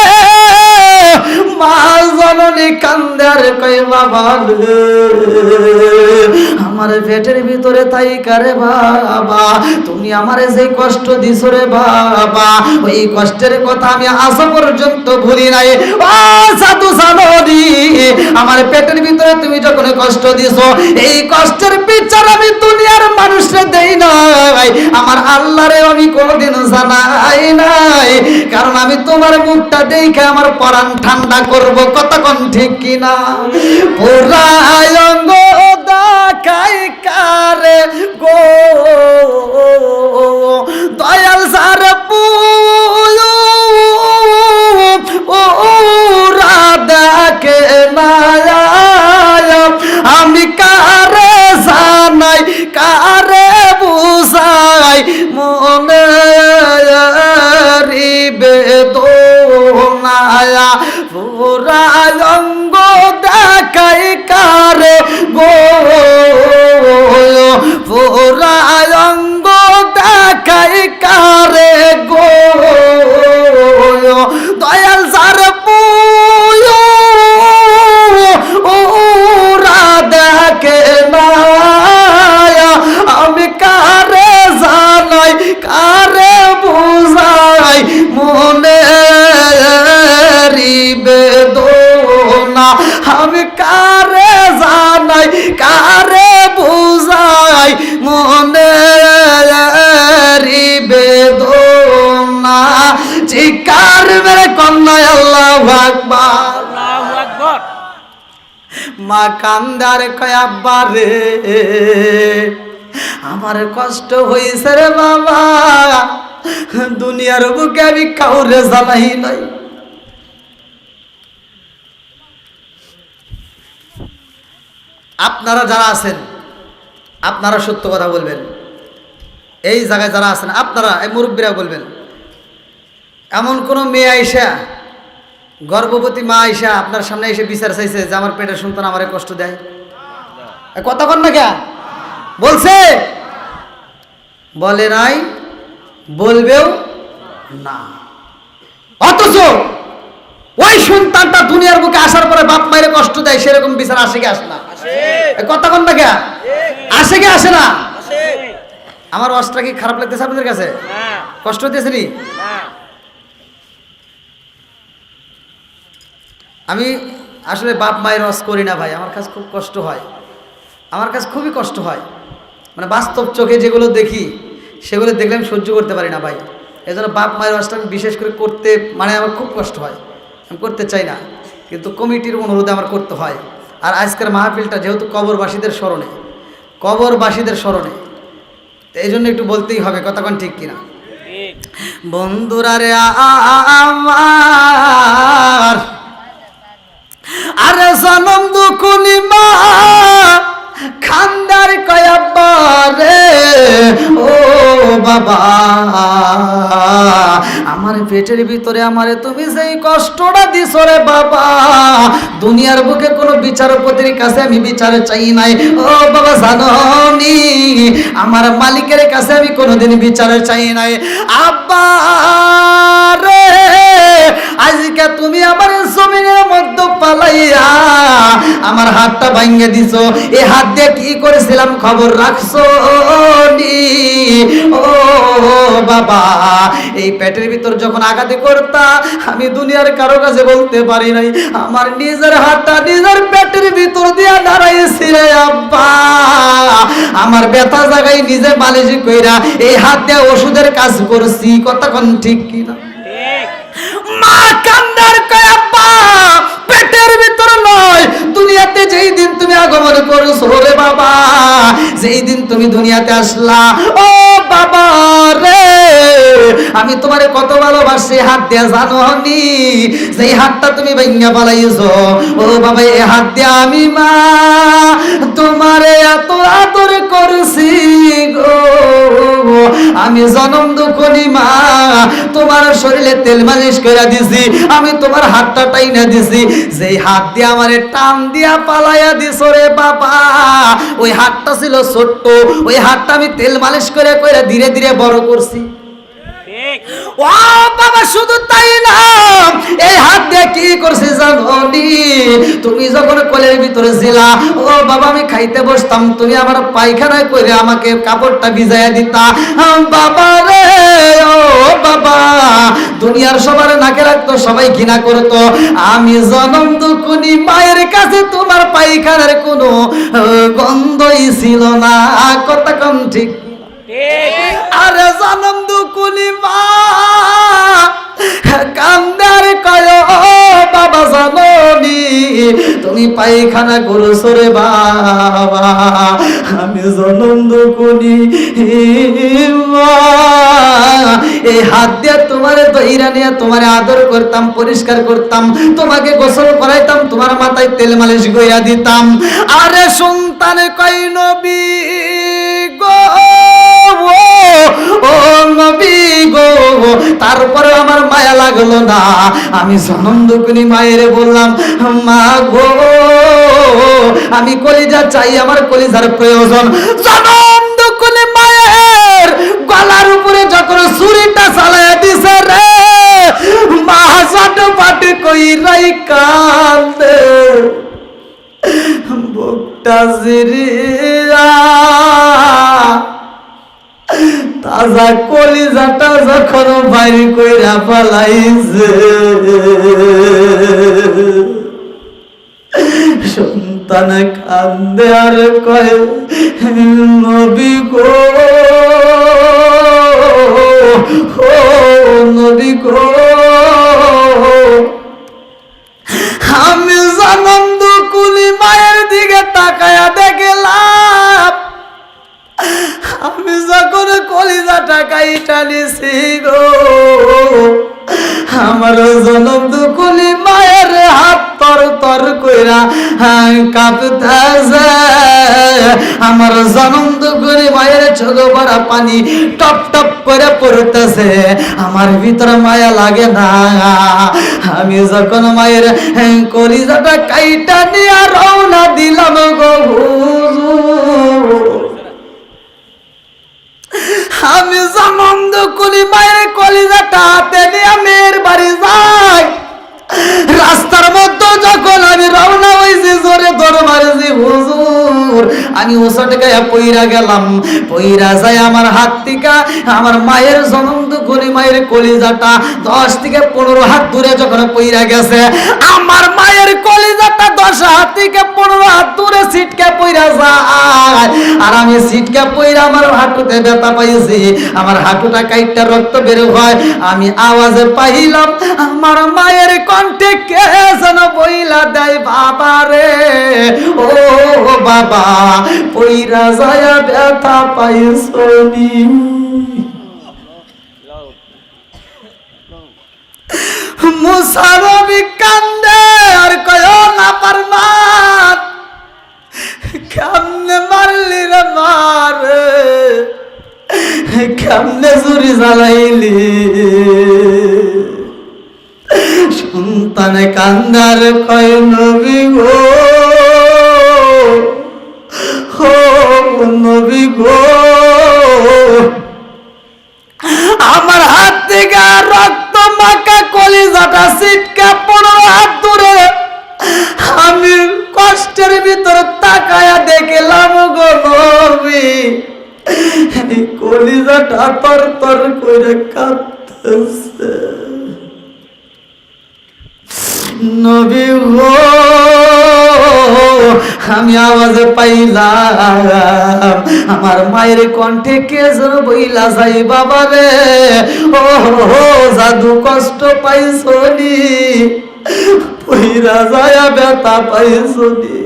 মা জননী কান্দে আর কয় বাবা আমার পেটের ভিতরে তাই কারে বাবা তুমি আমারে যে কষ্ট দিছো রে বাবা ওই কষ্টের কথা আমি আজ পর্যন্ত ভুলি নাই। ও সাধু সাধনী আমার পেটের ভিতরে তুমি যখন কষ্ট দিছো এই কষ্টের বিচার আমি দুনিয়ার মানুষরে দেই নাই, আমার আল্লাহরে আমি কোনোদিন জানাই নাই, কারণ আমি তোমার মুখটা দেখে আমার পরাণ ঠান্ডা করব। কতক্ষণ ঠিক কিনা? পুরায় অঙ্গ দেখাই কারে গো দয়াল সার পুরা দেখে না আমি কারে জানাই কারে বুঝাই মনে বেদনায়া পুরা অঙ্গ দেখাই কারে গো পুরা অঙ্গ দেখাই কারে গো দয়াল সার পুরা দেখে না আমি কারে জানাই কারে বুঝাই মনে বেদনা আমি কারে জানাই কারে বুঝাই মনে বেদনা চিকার মেরে কন্যায় আল্লাহু আকবার আল্লাহু আকবার। মা কান্দার কয় আব্বা রে আমার কষ্ট হইছে রে বাবা দুনিয়ার বুকে আমি কাউরে জানাই নাই। আপনারা যারা আছেন আপনারা সত্য কথা বলবেন, এই জায়গায় যারা আছেন আপনারা এই মুরব্বীরা বলবেন, এমন কোনো মেয়ে আইসা গর্ভবতী মা আইসা আপনার সামনে এসে বিচার চাইছে যে আমার পেটের সন্তান আমারে কষ্ট দেয়? কথা কন না কে বলছে? বলে নাই, বলবেও না। অথচ ওই সন্তানটা দুনিয়ার বুকে আসার পরে বাপ মায়ের কষ্ট দেয়, সেরকম বিচার আসে কি আসে না? কথা কন না কে আসে কি আসে না? আমার অস্ত্রটা কি খারাপ লাগতেছে আপনাদের কাছে? কষ্ট হতেছে নি? আমি আসলে বাপ মায়ের রস করি না ভাই, আমার কাছে খুব কষ্ট হয়, আমার কাছে খুবই কষ্ট হয়, মানে বাস্তব চোখে যেগুলো দেখি সেগুলো দেখলে আমি সহ্য করতে পারি না ভাই। এই জন্য বাপ মায়ের রসটা আমি বিশেষ করে করতে মানে আমার খুব কষ্ট হয়, আমি করতে চাই না, কিন্তু কমিটির অনুরোধে আমার করতে হয়। আর আজকের মাহফিলটা যেহেতু কবরবাসীদের স্মরণে এই জন্য একটু বলতেই হবে। কতক্ষণ ঠিক কিনা? বন্ধুরা রে আমার আরে জনম দুকুনি মা খান্দার কয়াব্বা রে ও বাবা আমার পেটের ভিতরে আমারে তুমি যেই কষ্টটা দিছো রে বাবা দুনিয়ার বুকে কোনো বিচারপতির কাছে আমি বিচার চাই নাই। ও বাবা জাননি আমার মালিকের কাছে আমি কোনোদিন বিচার চাই নাই। আব্বা রে আজকে তুমি আমার জমিনের মধ্যে পালাইয়া আমার হাতটা ভাঙিয়ে দিছো, এই হাত দিয়ে কি করেছিলাম খবর রাখছো নি? ও বাবা এই পেটের ভিতর যখন আঘাত করতা আমি দুনিয়ার কারো কাছে বলতে পারি নাই, আমার নিজের হাতটা নিজের পেটের ভিতর দিয়া দাঁড়াইছি রে আব্বা। আমার ব্যথা জায়গায় নিজে মালিশ কইরা এই হাত দিয়ে ওষুধের কাজ করছি। কতক্ষণ ঠিক কিনা? মা কান্দার কয় আব্বা পেটের ভিতর নয়, দুনিয়াতে যেই দিন তুমি আগমন করছো রে বাবা, যেই দিন তুমি দুনিয়াতে আসলা ও বাবা রে আমি তোমারে কত ভালোবাসি হাত দিয়ে জানোনি? যেই হাতটা তুমি ভাঙিয়া পালাইছো ও বাবা এই হাত দিয়ে আমি মা তোমারে এত আদর করছি গো, আমি জনম দুঃখনি মা তোমার শরীরে তেল মালিশ করে দিছি, আমি তোমার হাতটা টাইনা দিছি, যেই হাত দিয়ে আমারে টান দিয়া পালাইয়া দিছো রে বাবা ওই হাতটা ছিল ছোট্ট, ওই হাতটা আমি তেল মালিশ করে করে ধীরে ধীরে বড় করছি। ঠিক ও বাবা শুধু তাই না, এই হাত দিয়ে কি করছে জানি? তুমি যখন কোলের ভিতরে ছিলা, ও বাবা আমি খাইতে বসতাম, তুমি আমার পায়খানায় করে আমাকে কাপড়টা ভিজাইয়া দিতা। বাবা রে, ও বাবা, দুনিয়ার সবার নাকে রাখতো, সবাই ঘৃণা করতো। আমি জনম দুকুনি মায়ের কাছে তোমার পায়খানার কোনো গন্ধই ছিল না। কথা কম ঠিক? আরে জনম দুকুনি মা কান্দার কয়, ও বাবা জানি তুমি পায়খানা করছো রে বাবা। আমি জনম দুকুনি মা এই হাত দিয়ে তোমারে দইরা নিয়ে তোমারে আদর করতাম, পরিষ্কার করতাম, তোমাকে গোসল করাইতাম, তোমার মাথায় তেল মালিশ কইরা দিতাম। আরে সন্তান কই নবী গো, ও নবী গো, তারপরে আমার মায়া লাগলো না। আমি জনম দুকুনি মায়েরে বললাম, মা গো আমি কলিজা চাই, আমার কলিজার প্রয়োজন। জনম দুকুনি মায়ের গলার উপরে যখন ছুরিটা চালাইয়া দিছে রে, মা চটপট কইরাই কান্দে, বুকটা জিরিয়া তাজা কলিজাটা যখন বাইর কইরা পালাইছে, সন্তান কান্দে আর কয়, নবী গো, ও নবী গো, আমি জনম দুকুনি মায়ের দিকে তাকায়া দেখলাম, আমি যখন কলিজাটা কাইটা নিছি গো, আমার জনম দুকুনি মায়ের হাত তর তর কইরা কাঁপতেছে। আমার জনম দুকুনি মায়ের চোখ ভরা পানি টপ টপ করে পড়তেছে। আমার ভিতরে মায়া লাগে না। আমি যখন মায়ের কলিজাটা কাইটা নিয়ে রওনা দিলাম গো হুজুর, আমি জনম দুকুনি মায়ের কলিজাটা হাতে নিয়ে মেয়ের বাড়ি যাই। রাস্তার মধ্যে যখন আমি রওনা হইছি, জোরে দরবারে হুজুর, আমি ওসট গায়ে পইরা গেলাম। পইরা যাই আমার হাত থেকে আমার মায়ের জনম দুকুনি মায়ের কলিজাটা 10 থেকে 15 হাত দূরে যখন পইরা গেছে, আমার মায়ের কলিজাটা 10 হাত থেকে 15 হাত দূরে ছিটকে পইরা যায়। আর আমি ছিটকে পইরা আমার হাঁটুতে ব্যথা পাইছি, আমার হাঁটুটা কাইটটা রক্ত বের হয়। আমি আওয়াজে পাইলাম আমার মায়ের কণ্ঠে কে যেন বইলা দেয়, বাবা রে, ও বাবা, পইরা যায় ব্যথা পাইছনি। মুসারবি কান্দে আর কয়, না পারমান, কেমনে মারলি রে মারে, কেমনে চুরি জ্বালাইলি? সন্তানে কান্দার কয়, নবী গো, ও নবী গো, আমার হাত থেকে রক্ত মাখা কলিজাটা ছিটকা 15 হাত দূরে, আমি কষ্টের ভিতরে তাকায়া দেখলাম গো নবী, কলিজাটা তর তর করে কাঁপতেছে। নবী গো, আমি আওয়াজে পাইলাম আমার মায়ের কণ্ঠে কে যেন বইলা যাই, বাবা রে, ও জাদু কষ্ট পাইছনি, পইরা যায় ব্যথা পাইছনি।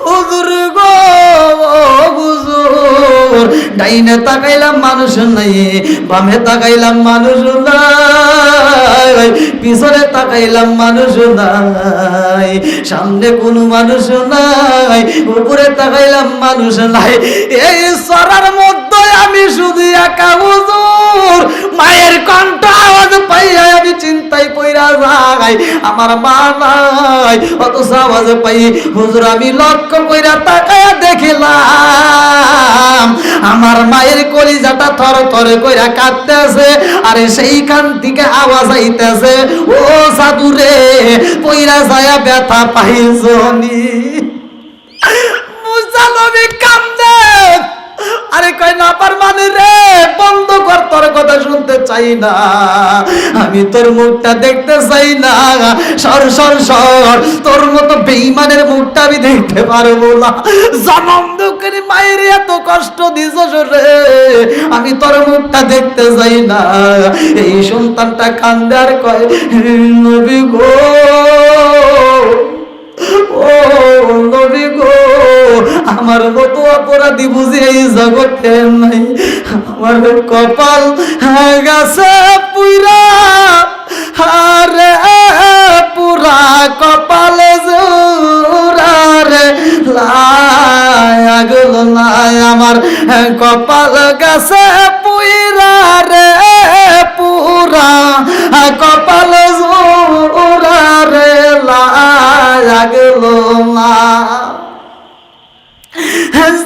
হুজুর গো, হুজুর, ডাইনে তাকাইলাম মানুষ নাই, বামে তাকাইলাম মানুষ নাই, পিছনে তাকাইলাম মানুষ নাই, সামনে কোনো মানুষ নাই, উপরে তাকাইলাম মানুষ নাই। এই সরার মধ্যে আমি শুধু একা হুজুর, মায়ের কণ্ঠ আওয়াজ পাইয়া আমি চিন্তায় পইরা যাই, আমার মা নাই, অথচ আওয়াজ পাই হুজুর আমি লক্ষ্য কইরা তাকায়া দেখিলাম আমার মায়ের কলিজাটা থর থর কইরা কাঁদতেছে, আরে সেইখান থেকে আওয়াজ আইতেছে, ও সাধুরে পইরা যায় ব্যথা পাইছনি। মুসা নবী কান্দে, আরে কই না পার মানে রে, বন্ধ কর, তোর কথা শুনতে চাই না, আমি তোর মুখটা দেখতে চাই না, সর সর সর, তোর মতো বেঈমানের মুখটা আমি দেখতে পারবো না, জনম দুঃখের মায়ের এত কষ্ট দিছস রে, আমি তোর মুখটা দেখতে চাই না। এই সন্তানটা কান্দে আর কয়, নবী গো, ও নবী গো, আমার মতো অপরাধী বুঝি এই জগতে নাই, আমার কপাল গাছে পুরা, হারে পুরা কপাল জোরা রে, লাগল নাই আমার কপাল গাছে পুরা রে, পুরা কপাল জোরা রে, লাগল না।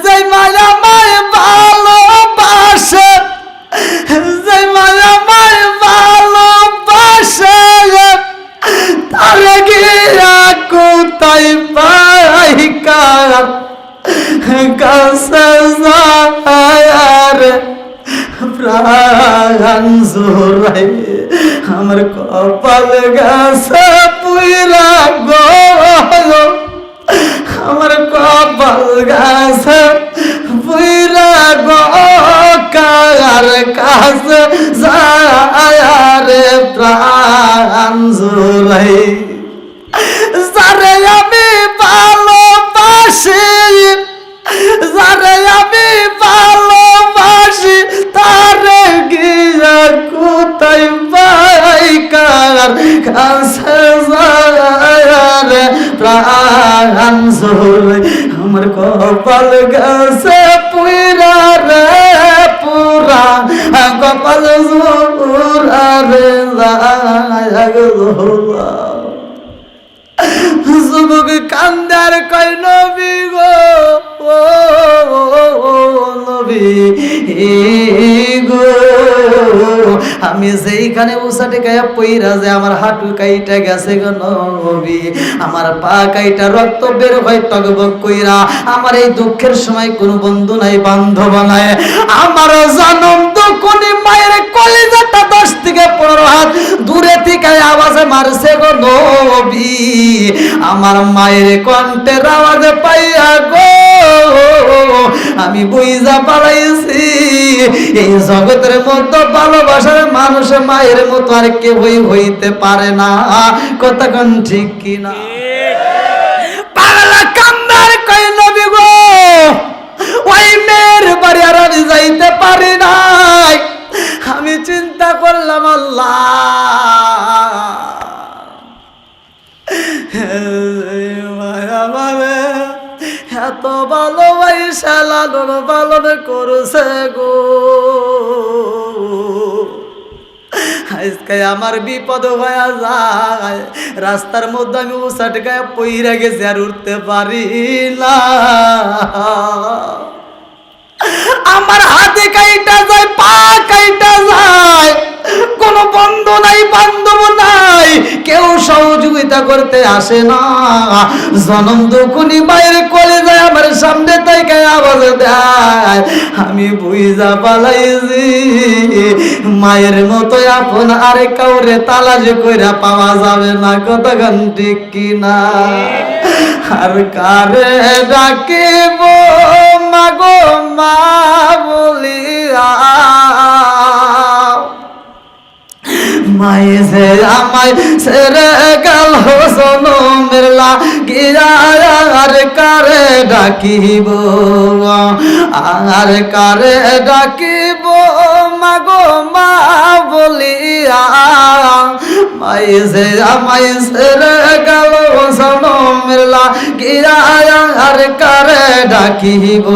যে মায়া মায় ভালোবাসে, যে মায়া মায় ভালোবাসে, তার গিয়া কোথায় পাই কার কাছে যায় রে, প্রাণ জোড়াই আমার কপাল গাছে পুরা গো, আমার কপাল গাছে পুরা গো, কার কাছে যায় রে, প্রাণ জোড়াই যারে আমি ভালোবাসি, যারে আমি ভালোবাসি, তারে গিয়া কোথায় পাই কার কাছে যায় রে, প্রাণ জোড়াই আমার কপাল গাছে পুরা রে, পুরা কপাল জোড়া রে, যুবক কান্দার কয় নবী গো, নবী গো, আমি যেইখানে উসাটে গায়া পইরা যে আমার হাঁটু কাইটা গেছে গো নবী, আমার পা কাইটা রক্ত বের হয় টগবগ কইরা, আমার এই দুঃখের সময় কোনো বন্ধু নাই, বান্ধব নাই, আমার জনম দুঃখনি মায়ের কলিজাটা 10 থেকে 15 হাত দূরে থেকে আওয়াজে মারছে গো নবী, আমার মায়ের কণ্ঠের আওয়াজ পাইয়া গো আমি বুইজা পালাইছি, এই জগতের মধ্যে ভালোবাসার মানুষ মায়ের মতো আর কেউ হইতে পারে না, কতক্ষণ ঠিক কিনা? পাগলা কান্দার কয় নবী গো, ওই মেয়ের বাড়ি আর আমি যাইতে পারি নাই, আমি চিন্তা করলাম আল্লাহ এত ভালোবাসা লালন পালন করছে গো, আজকে আমার বিপদ হয়ে যায়, রাস্তার মধ্যে আমি উসাট গায়ে পইরা গেছি আর উঠতে পারি না, আমার হাতে কাইটা যায়, পা কাইটা যায়, কোনো বন্ধু নাই, বান্ধব নাই, কেউ সহযোগিতা করতে আসে না, জনম দুঃখনি মায়ের কলিজায় আমার সামনে থেকে আওয়াজ দেয়, আমি বুইজা পালাইছি, মায়ের মতো আপন আরে কাউরে তালাশ কইরা পাওয়া যাবে না, কতক্ষণ ঠিক কিনা? আর কারে ডাকিব মাগো মা বলিয়া, মায়ে যে আমায় ছেড়ে গেল জনমের লাগিয়া, আর কারে ডাকিব, আর কারে ডাকিব মাগো মা বলিয়া, মায়ে যে আমায় ছেড়ে গেল জনমের লাগিয়া, আর কারে ডাকিব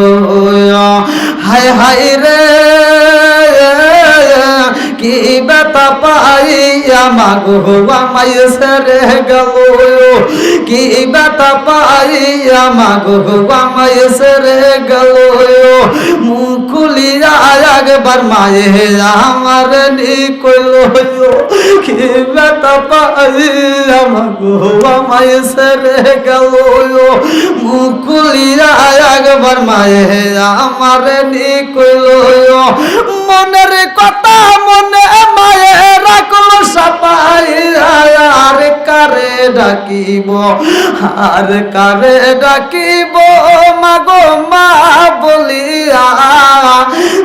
হায় হায় রে কি ব্যথা পাইয়া মাগো আমায় ছেড়ে গেল কি ব্যথা পাইয়া মাগো আমায় ছেড়ে গেল মুখ খুলিয়া একবার মায়ে আমার নিকল কি ব্যথা পাইয়া মাগো আমায় ছেড়ে গেল মুখ খুলিয়া একবার মায়ে আমার নিকল মনের কথা মনে মায়ে রাখলো সাপাই আর কারে ডাকিব আর কারে ডাকিব মাগো মা বলিয়া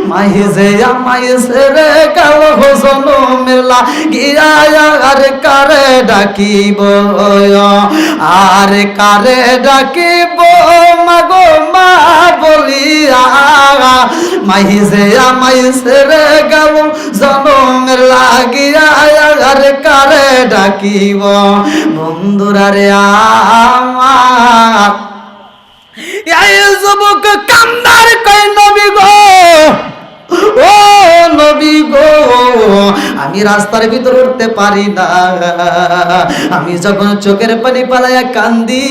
মাই যে আমায় ছেড়ে গেল জনমের লাগিয়া আর কারে ডাকিব আর কারে ডাকিব মাগো মা বলিয়া মাই যে আমায় ছেড়ে গেল জনমের লাগিয়া আর কারে ডাকিব বন্ধুরা রে আমার এই যুবক কান্দার কই নবী গো ও নবী গো আমি রাস্তার ভিতর উঠতে পারি না আমি যখন চোখের পানি পালাইয়া কান্দি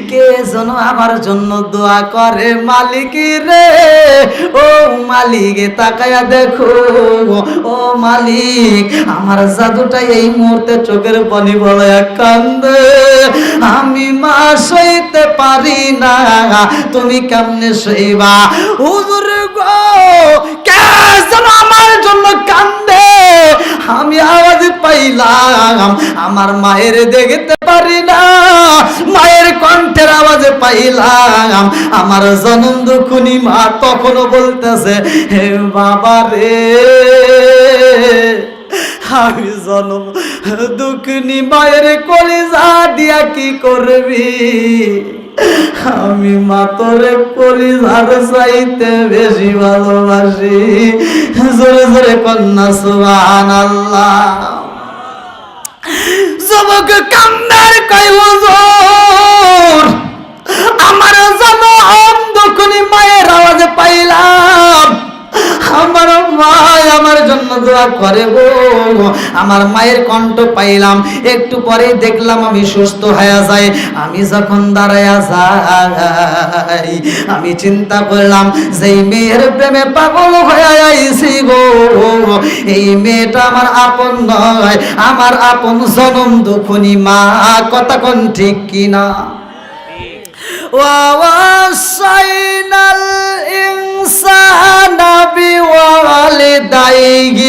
কে যেন আমার জন্য দোয়া করে মালিক রে ও মালিক তাকায়া দেখো ও মালিক আমার জাদুটা এই মুহূর্তে চোখের পানি পালাইয়া কান্দে আমি মা সইতে পারি না তুমি কেমনে সইবা হুজুর গো কে যেন আমার জন্য কান্দে আমি আওয়াজ পাইলাম আমার মায়ের দেখতে পারি না মায়ের কণ্ঠের আওয়াজ পাইলাম আমার জনম দুঃখুনি মা তখনও বলতেছে হে বাবা রে আমি জনম দুঃখুনি মায়ের কলিজা দিয়া কি করবি আমি মাতরে কলিজার চাইতে বেশি ভালোবাসি জোরে জোরে কন্যা সুবহানাল্লাহ যুবক কান্দার কই হুজুর আমার জনম দুঃখনি মায়ের আওয়াজ পাইলাম আমার মা আমার জন্য দোয়া করে গো আমার মায়ের কণ্ঠ পাইলাম একটু পরে দেখলাম আমি সুস্থ হয়ে যাই আমি যখন দাঁড়ায়া যাই আমি চিন্তা করলাম যে মেয়ের প্রেমে পাগল হয়ে আইছি গো এই মেয়েটা আমার আপন নয় আমার আপন জনম দুঃখনি মা কথা কোন ঠিক কিনা ووصينا الإنسان بوالديه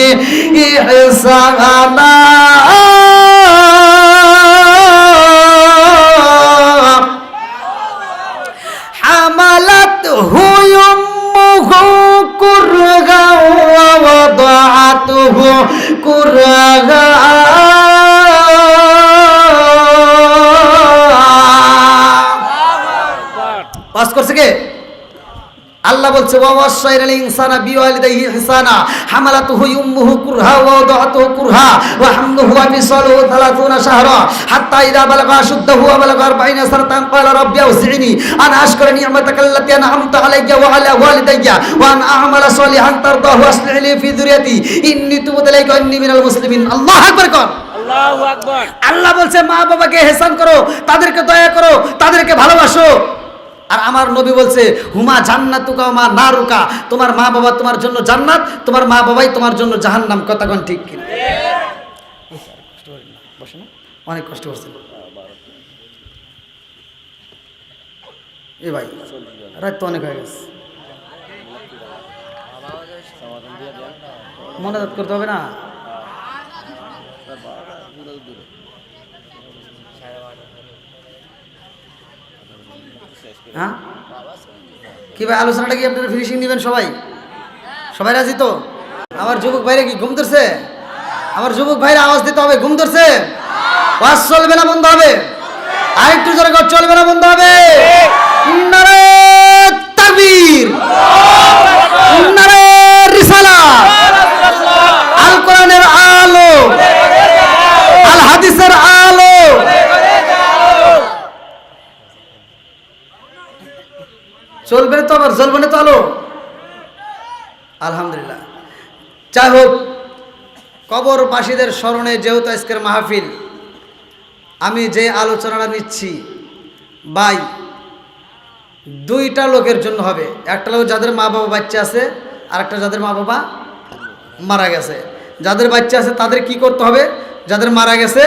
إحسانا حملته أمه كرها ووضعته كرها পাস করছে কে আল্লাহ বলছে ওয়াসাইরাল ইনসানা বিওয়ালিদাইহি ইহসানা হামালাতুহু উম্মুহু কুরহা ওয়া ওয়াদাতুহু কুরহা ওয়া হামলুহু ওয়া ফিসালুহু 30 শাহরা হাত্তা ইযা বালাগা আশুদ্দাহু ওয়া বালাগা 40 সানাতান ক্বালা রাব্বি আউজি'নি আন আশকুরা নি'মাতাকা আল্লাতী আন'আমতা আলাইয়া ওয়া আলা ওয়ালিদাইয়া ওয়া আন আ'মালা সলিহান তারদাহু আসলিহ লি ফি যুররিয়াতি ইন্নী তুবতু ইলাইকা ইন্নী মিনাল মুসলিমিন আল্লাহু আকবার কর আল্লাহু আকবার আল্লাহ বলছে মা বাবাকে ইহসান করো তাদেরকে দয়া করো তাদেরকে ভালোবাসো আর আমার নবী বলছে হুমা জান্নাতুকা মা নারুকা তোমার মা বাবা তোমার জন্য জান্নাত তোমার মা বাবাই তোমার জন্য জাহান্নাম কথা কোন ঠিক কিনা বসে না অনেক কষ্ট হচ্ছে এ ভাই রাত তো অনেক হয়ে গেছে মনে করতে হবে না হ্যাঁ কি ভাই আলোচনাটা কি আপনারা ফিনিশিং দিবেন সবাই সবাই রাজি তো আমার যুবক ভাইরা কি ঘুম ধরছে আমার যুবক ভাইরা আওয়াজ দিতে হবে ঘুম ধরছে ওয়াজ চলবে না বন্ধ হবে আরেকটু জোরে করে চলবে না বন্ধ হবে নারে তাকবীর নারে রিসালাত আল কোরআনের আলো আল হাদিসের আলো চলবে তো, আবার জ্বলবে না তো আলো। আলহামদুলিল্লাহ। যাই হোক, কবরবাসীদের স্মরণে যেহেতু আজকের মাহফিল, আমি যে আলোচনাটা নিচ্ছি ভাই দুইটা লোকের জন্য হবে। একটা লোক যাদের মা বাবা বাচ্চা আছে, আর একটা যাদের মা বাবা মারা গেছে। যাদের বাচ্চা আছে তাদের কি করতে হবে, যাদের মারা গেছে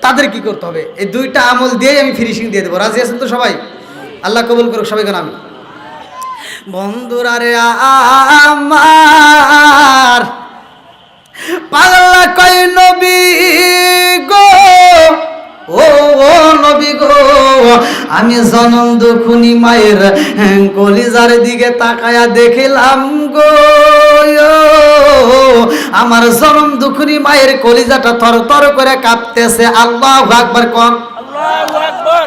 তাদের কি করতে হবে, এই দুইটা আমল দিয়েই আমি ফিনিশিং দিয়ে দেবো। রাজি আছেন তো সবাই? আল্লাহ কবুল করুক সবাইকে। আমি বন্ধুরা রে আমার পাগলা কই নবী গো, ও নবী গো, আমি জনম দুখুনি মায়ের কলিজার দিকে তাকায়া দেখিলাম গো, আমার জনম দুখুনি মায়ের কলিজাটা থরথর করে কাঁপতেছে। আল্লাহু আকবার কোন। আল্লাহু আকবার।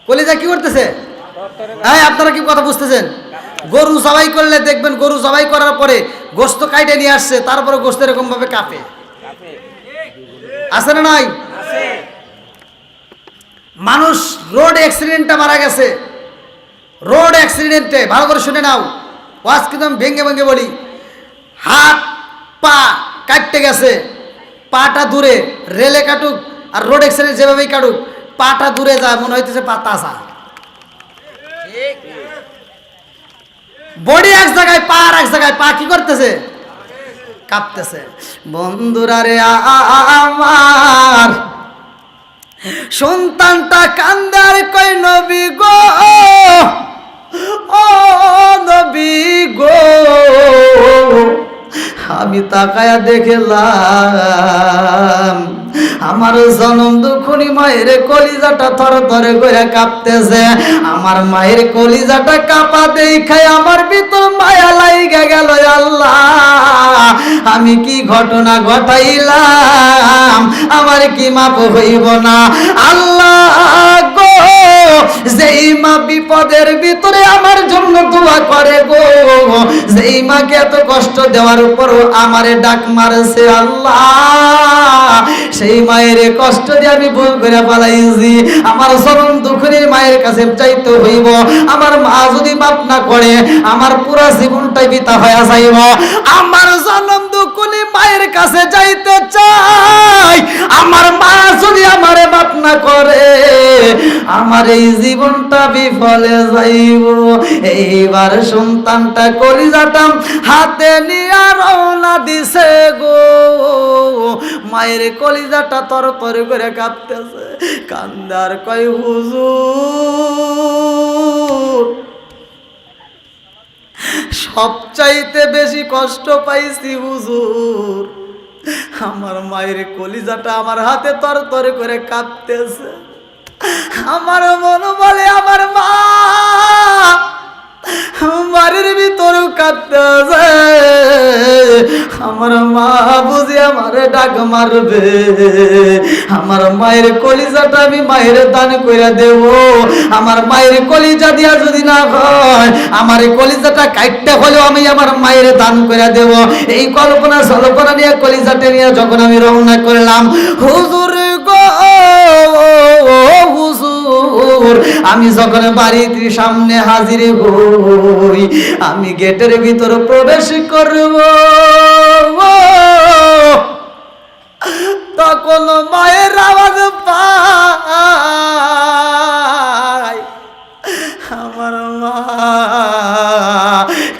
কলিজা কি করতেছে? আপনারা কি কথা বুঝতেছেন? গরু জবাই করলে দেখবেন, গরু জবাই করার পরে গোশত কাইটে নিয়ে আসছে, তারপরে গোশত এরকম ভাবে কাঁপে। আছে না নাই? মানুষ রোড অ্যাক্সিডেন্টে মারা গেছে, রোড অ্যাক্সিডেন্টে, ভালো করে শুনে নাও, ওয়াজ কিন্তু আমি ভেঙে ভেঙে বলি। হাত পা কাটতে গেছে, পাটা দূরে, রেলে কাটুক আর রোড অ্যাক্সিডেন্ট যেভাবেই কাটুক, পাটা দূরে যায়, মনে হইতেছে পা তাজা। বডি এক জায়গায়, পা আর এক জায়গায়, পা কি করতেছে? কাঁপতেছে। বন্ধুরা রে আমার সন্তানটা কান্দে আর কই নবী গো, ও নবী গো, আমি তাকায়া দেখলাম আমার জনম দুখুনি মায়ের কলিজাটা থরথরে করে কাঁপতেছে। আমার মায়ের কলিজাটা কাঁপা দেখায় আমার ভিতর মায়া লাইগা গেল। আল্লাহ, আমি কি ঘটনা ঘটাইলাম, আমার কি মাপ হইব না? আল্লাহ গো, যেই মা বিপদের ভিতরে আমার জন্য দোয়া করে গো, যেই মাকে এত কষ্ট দেওয়ার উপরও আমারে ডাক মারছে, আল্লাহ সেই মায়ের কষ্ট দিয়ে আমি ভুল করে পালাইছি। আমার চরম দুঃখের মায়ের কাছে চাইতে হইব। আমার মা যদি মাপ না করে আমার পুরো জীবনটাই বিতা হয়ে যাইব। আমার জনম দুঃখী মায়ের কাছে যাইতে চাই, আমার মা যদি আমারে মাপ না করে আমার এই জীবনটা বিফলে যাইব। এইবার সন্তানটা কলিজাটা হাতে নিয়ে রওনা দিছে গো, মায়ের কলিজাটা তরতর করে কাঁপতেছে, কান্দার কই হুজুর সবচাইতে বেশি কষ্ট পাইছি হুজুর, আমার মায়ের কলিজাটা আমার হাতে তরতর করে কাঁপতেছে। আমার মন বলে আমার মা বাড়ির ভিতরেও কাঁদতেছে, আমার মা বুঝি আমারে ডাক মারবে। আমার মায়ের কলিজাটা আমি মায়ের দান কইরা দেব। আমার মায়ের কলিজা দিয়া যদি না হয়, আমার কলিজাটা কাটতে হলেও আমি আমার মায়ের দান কইরা দেব। এই কল্পনা সল্পনা নিয়ে কলিজাটা নিয়ে যখন আমি রওনা করলাম, হুজুর গো হুজুর, আমি যখন বাড়ির সামনে হাজির হই, আমি গেটের ভিতর প্রবেশ করব, তখন মায়ের আওয়াজ পাই। আমার মা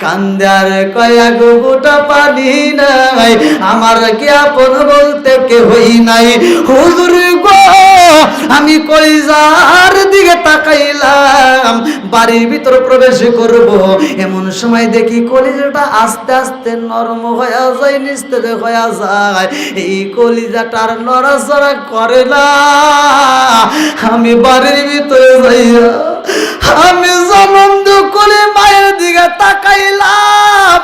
কান্দার কয়েক গোটা পানি নাই, আমার কি আপন বলতে কেহই নাই। হুজুর গো, আমি কলিজার দিকে তাকাইলাম, বাড়ির ভিতর প্রবেশ করব, এমন সময় দেখি কলিজাটা আস্তে আস্তে নরম হয়ে যায়, নিস্তেজ হয়ে যায়। এই কলিজাটার নড়াচড়া করে না। আমি বাড়ির ভিতরে যাইয়া আমি জনম দুঃখে মায়ের দিকে তাকাইলাম,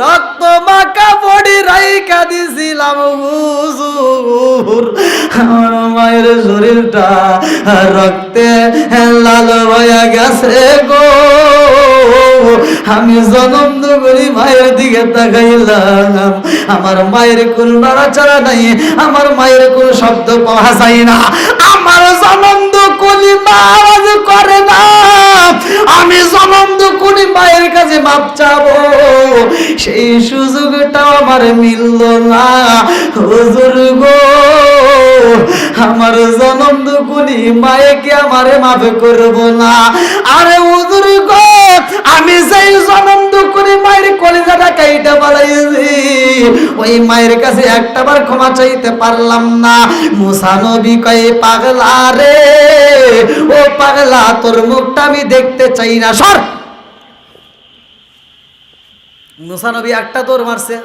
রক্ত মাখা বডি রাইখা দিছিলাম হুজুর, আমার মায়ের শরীরটা রক্তে লাল হয়ে গেছে গো। আমি জনম দুঃখী মায়ের দিকে তাকাইলাম, আমার মায়ের কোন নড়াচড়া নাই, আমার মায়ের কোন শব্দ পাওয়া যায় না। আমার জনম দুঃখী মা আওয়াজ করে না, আমি জনম দুঃখী মাপ চাবো, সেই সুযোগটাও আমার মিলল না। হুজুর গো, আমার জনম দুকুনি মায়ে কি আমারে মাফ করবো না? আরে হুজুর গো, আমি সেই জনম দুকুনি মায়ের কলিজাটা কাইটা বাড়াইছি, ওই মায়ের কাছে একটাবার ক্ষমা চাইতে পারলাম না। মুসা নবী কয়, পাগলা রে, ও পাগলা, তোর মুখটা আমি দেখতে চাই না, সর। মুসা নবী একটা দৌড় মারছে,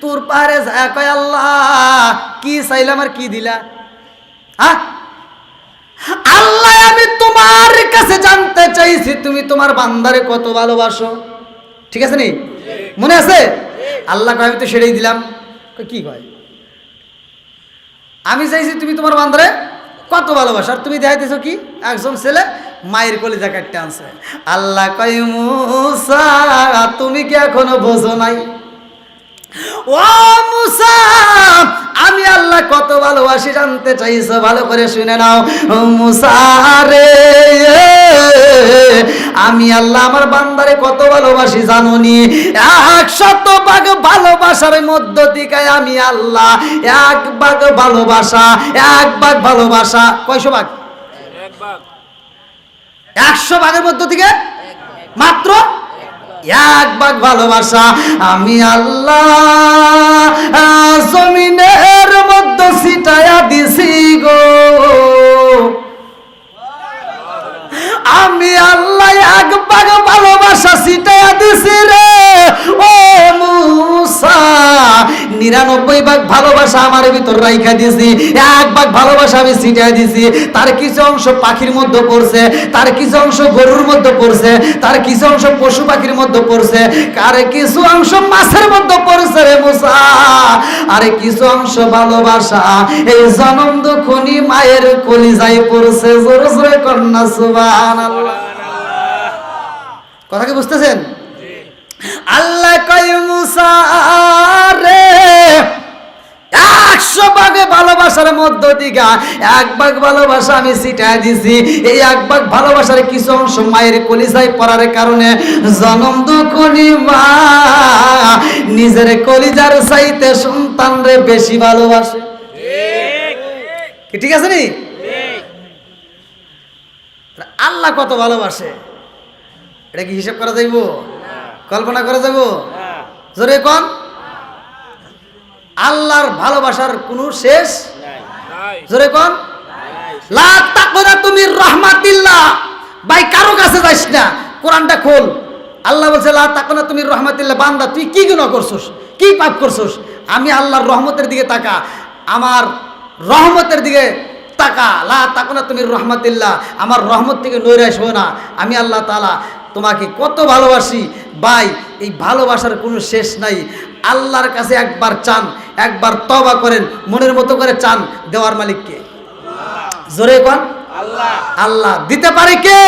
তোর পাহাড়ে যায় কয়, আল্লাহ কি চাইলাম আর কি দিলা? হ্যাঁ আল্লাহ, আমি তোমার কাছে জানতে চাইছি তুমি তোমার বান্দারে কত ভালোবাসো। ঠিক আছে নি? মনে আছে? আল্লাহ কয়, আমি তো সেটাই দিলাম। কি কয়? আমি চাইছি তুমি তোমার বান্দারে কত ভালোবাসো, আর তুমি দেখাইতেছো কি? একজন ছেলে মায়ের কলিজা কাটতে আনছে। আল্লাহ কয়, মুসা তুমি কি এখনো বোঝো নাই? ও মুসা, আমি আল্লাহ কত ভালোবাসি জানতে চাইছো? ভালো করে শুনে নাও। ও মুসা রে, আমি আল্লাহ আমার বান্দারে কত ভালোবাসি জানোনি? 100 ভাগ ভালোবাসার মধ্য থেকে আমি আল্লাহ 1 ভাগ ভালোবাসা, 1 ভাগ ভালোবাসা, কয়শো ভাগ? 100 ভাগের মধ্য থেকে মাত্র 1 ভাগ ভালোবাসা আমি আল্লাহ জমিনের মধ্যে ছিটায়া দিছি গো। আমি আল্লাহ 1 ভাগ ভালোবাসা ছিটায়া দিছি রে ও মুসা। 99 ভাগ ভালোবাসা আমার ভিতর রাইখা দিছি, 1 ভাগ ভালোবাসা আমি ছিটায়া দিছি। তার কিছু অংশ পাখির মধ্যে পড়ছে, তার কিছু অংশ গরুর মধ্যে পড়ছে, তার কিছু অংশ পশু পাখির মধ্যে পড়ছে, আর কিছু অংশ মাছের মধ্যে পড়ছে রে মুসা। আর কিছু অংশ ভালোবাসা এই জনম দুখনি মায়ের কলিজায় পড়ছে। জোরে জোরে কন্যা সুবহানাল্লাহ। কথা কি বুঝতেছেন? আল্লাহ কয়, মুসা রে 100 ভাগ ভালোবাসার মধ্য থেকে 1 ভাগ ভালোবাসা আমি ছিটায় দিছি। এই 1 ভাগ ভালোবাসার কিছু অংশ মায়ের কলিজায় পড়ার কারণে জনম দুখনি মা নিজের কলিজার চাইতে সন্তানরে বেশি ভালোবাসে। ঠিক আছে নি? আল্লাহ কত ভালোবাসে এটা কি হিসাব করা যাইব? কল্পনা করা যাইব? জোরে কোন? আল্লাহর ভালোবাসার কোনো শেষ নাই। জোরে কোন? লা তাকনাতু মির রাহমাতিল্লাহ। ভাই কারো কাছে যাইস না, কোরআনটা খোল। আল্লাহ বলছে লা তাকনাতু মির রাহমাতিল্লাহ। বান্দা তুই কি গুনাহ করছস, কি পাপ করছস? আমি আল্লাহর রহমতের দিকে তাকা, আমার রহমতের দিকে তাকা। লা তাকনাতু মির রাহমাতিল্লাহ, আমার রহমত থেকে নৈরাশ হও না। আমি আল্লাহ তাআলা তোমাকে কত ভালোবাসি। ভাই এই ভালোবাসার কোনো শেষ নাই। আল্লাহর কাছে একবার চান, একবার তওবা করেন, মনের মতো করে চান। দেওয়ার মালিক কে? জোরে কোন? আল্লাহ। আল্লাহ। দিতে পারে কে?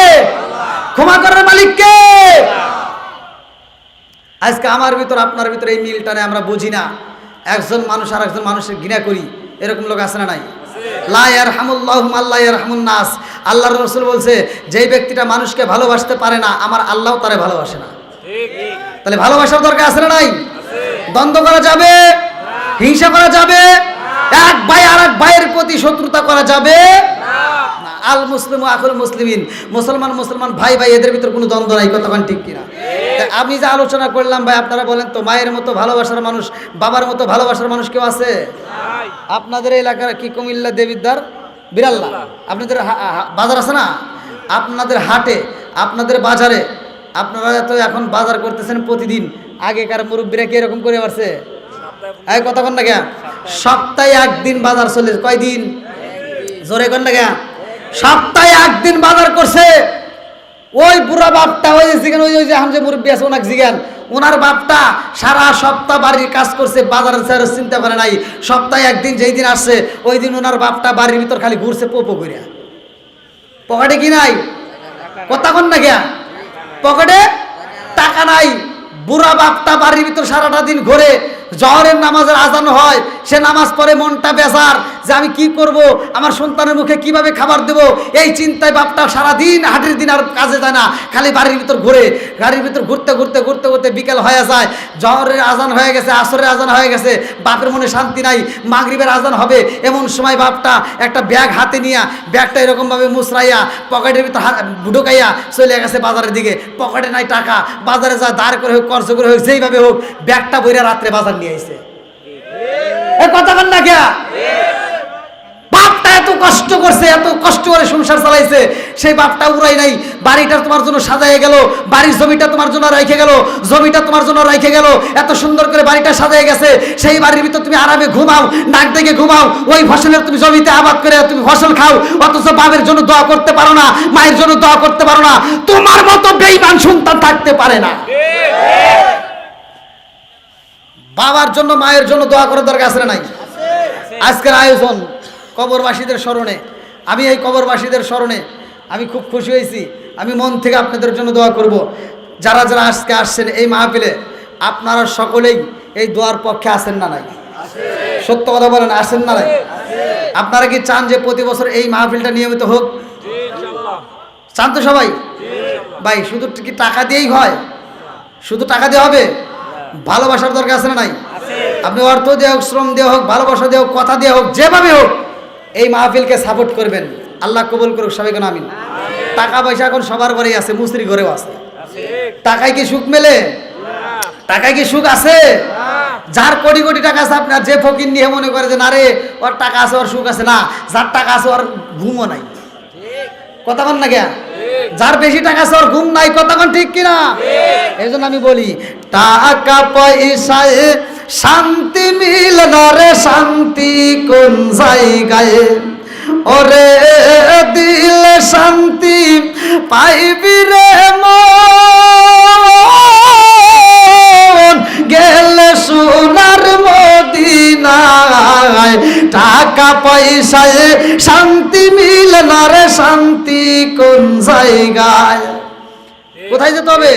ক্ষমা করার মালিক কে? আজকে আমার ভিতর আপনার ভিতরে এই মিলটা নেই, আমরা বুঝি না। একজন মানুষ আর একজন মানুষের ঘৃণা করি, এরকম লোক আছে না নাই? লা ইয়ারহামুল্লাহু মান লা ইয়ারহামুন নাস। আল্লাহর রাসূল বলছে, যেই ব্যক্তিটা মানুষকে ভালোবাসতে পারে না, আমার আল্লাহও তারে ভালোবাসে না। তাহলে ভালোবাসার দরকার আছে না নাই? দ্বন্দ্ব করা যাবে, হিংসা করা যাবে, এক ভাই আর এক ভাইয়ের প্রতি শত্রুতা করা যাবে না। আল মুসলিমু আখুল মুসলিমিন, মুসলমান মুসলমান ভাই ভাই, এদের ভিতর কোনো দ্বন্দ্ব নাই। কতক্ষণ ঠিক কিনা? আমি যা আলোচনা করলাম ভাই, আপনারা বলেন তো, মায়ের মতো ভালোবাসার মানুষ, বাবার মতো ভালোবাসার মানুষ কেউ আছে? আপনাদের এলাকার কি কুমিল্লা দেবিদ্বার বিরাল্লা, আপনাদের বাজার আছে না? আপনাদের হাটে, আপনাদের বাজারে, আপনারা তো এখন বাজার করতেছেন প্রতিদিন। আগেকার মুরব্বীরা কি এরকম করে পারছে? এই কথা কন না কেন? সপ্তাহে 1 দিন বাজার চলে। কয়দিন? জোরে কন না কেন? সপ্তাহে 1 দিন বাজার করছে। ওই বুড়া বাপটা, ওই জিগান, ওই যে এখন যে মুরব্বী আছে ওনাকে জিগান, ওনার বাপটা সারা সপ্তাহ বাড়ির কাজ করছে, বাজারের চিন্তা করে নাই। সপ্তাহে 1 দিন যেই দিন আসছে, ওই দিন ওনার বাপটা বাড়ির ভিতর খালি ঘুরছে পোপো করে। পকেটে কি নাই? কথা কন না কেন? পকেটে টাকা নাই। বুড়া বাপটা বাড়ির ভিতর সারাটা দিন ঘুরে, জহরের নামাজের আজান হয়, সে নামাজ পড়ে মনটা বেজার যে আমি কি করব, আমার সন্তানের মুখে কিভাবে খাবার দেব, এই চিন্তায় বাপটা সারাদিন হাটের দিন আর কাজে যায় না, খালি বাড়ির ভিতর ঘুরে, গাড়ির ভিতর ঘুরতে ঘুরতে ঘুরতে ঘুরতে বিকেল হয়ে যায়, জহরের আজান হয়ে গেছে, আসরের আজান হয়ে গেছে, বাপের মনে শান্তি নাই, মাগরিবের আজান হবে, এমন সময় বাপটা একটা ব্যাগ হাতে নিয়ে ব্যাগটা এরকমভাবে মুসরাইয়া পকেটের ভিতর ঢুকাইয়া চলে গেছে বাজারের দিকে, পকেটে নাই টাকা, বাজারে যা দাঁড় করে হোক খরচ করে হোক যেইভাবে হোক ব্যাগটা বইরা রাত্রে বাজার নিয়ে আইছে। এ কথা বল না কে? বাপটা এত কষ্ট করছে, এত কষ্ট করে সংসার চালাইছে, সেই বাপটা উড়াই নাই, বাড়িটা তোমার জন্য সাজায় গেল, বাড়ির জমিটা তোমার জন্য রেখে গেল, জমিটা তোমার জন্য রেখে গেল, এত সুন্দর করে বাড়িটা সাজায় গেছে, সেই বাড়ির ভিতর তুমি আরামে ঘুমাও, নাক দেখে ঘুমাও, ওই ফসলের তুমি জমিতে আবাদ করে তুমি ফসল খাও, অথচ বাপের জন্য দোয়া করতে পারো না, মায়ের জন্য দোয়া করতে পারো না, তোমার মতো বেঈমান সন্তান থাকতে পারে না। বাবার জন্য মায়ের জন্য দোয়া করার দরকার আছে না নাই? আজকের আয়োজন কবরবাসীদের স্মরণে, আমি এই কবরবাসীদের স্মরণে আমি খুব খুশি হয়েছি, আমি মন থেকে আপনাদের জন্য দোয়া করব। যারা যারা আজকে আসছেন এই মাহফিলে, আপনারা সকলেই এই দোয়ার পক্ষে আসেন না নাই? সত্য কথা বলেন, আসেন না নাই? আপনারা কি চান যে প্রতি বছর এই মাহফিলটা নিয়মিত হোক? চান তো সবাই? ভাই শুধু কি টাকা দিয়েই হয়? শুধু টাকা দিয়ে হবে? ভালোবাসার দরকার আছে না নাই? আপনি অর্থ দিয়ে হোক, শ্রম দিয়ে হোক, ভালোবাসা দিয়ে হোক, কথা দিয়ে হোক, যেভাবে হোক এই মাহফিলকে সাপোর্ট করবেন। আল্লাহ কবুল করুক সবাইকে, আমিন। টাকা পয়সা এখন সবার ঘরেই আছে, মুসরি ঘরেও আছে। টাকায় কি সুখ মেলে? টাকায় কি সুখ আছে? যার কোটি কোটি টাকা আছে, আপনার যে ফকির নিয়ে মনে করে যে না রে ওর টাকা আছে ওর সুখ আছে, না, যার টাকা আছে ওর ঘুমও নাই। কথা বল না কে? যার বেশি টাকা আছে ওর ঘুম নাই। কথা বল ঠিক কিনা? এই জন্য আমি বলি টাকা পয়সায় শান্তি মিলে না রে, শান্তি কোন জায়গায়, ওরে দিল শান্তি পাইবি রে মন, গেলে সোনার মদিনায়, টাকা পয়সায় শান্তি মিলে না রে, শান্তি কোন জায়গায়। কোথায় যেতে হবে?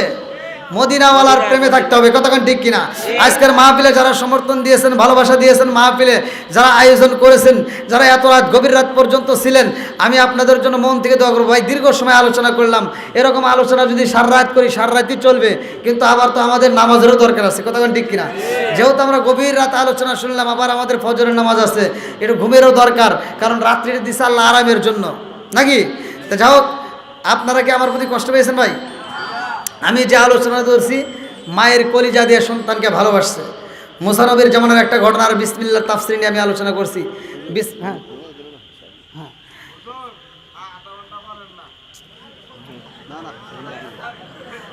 মদিনাওয়ালার প্রেমে থাকতে হবে। কতক্ষণ ঠিক কিনা? আজকের মাহফিলে যারা সমর্থন দিয়েছেন, ভালোবাসা দিয়েছেন, মাহফিলে যারা আয়োজন করেছেন, যারা এত রাত গভীর রাত পর্যন্ত ছিলেন, আমি আপনাদের জন্য মন থেকে দোয়া করবো। ভাই দীর্ঘ সময় আলোচনা করলাম, এরকম আলোচনা যদি সারা রাত করি সারা রাতই চলবে, কিন্তু আবার তো আমাদের নামাজেরও দরকার আছে। কতক্ষণ ঠিক কিনা? যেহেতু আমরা গভীর রাত আলোচনা শুনলাম, আবার আমাদের ফজরের নামাজ আছে, একটু ঘুমেরও দরকার, কারণ রাত্রির দিশা আল্লাহ আরামের জন্য নাকি? তা যাই হোক, আপনারা কি আমার প্রতি কষ্ট পেয়েছেন? ভাই আমি যে আলোচনা করছি, মায়ের কলিজা দিয়ে সন্তানকে ভালোবাসছে, মুসা নবীর জামানার একটা ঘটনার বিসমিল্লাহ তাফসীর নিয়ে আমি আলোচনা করছি।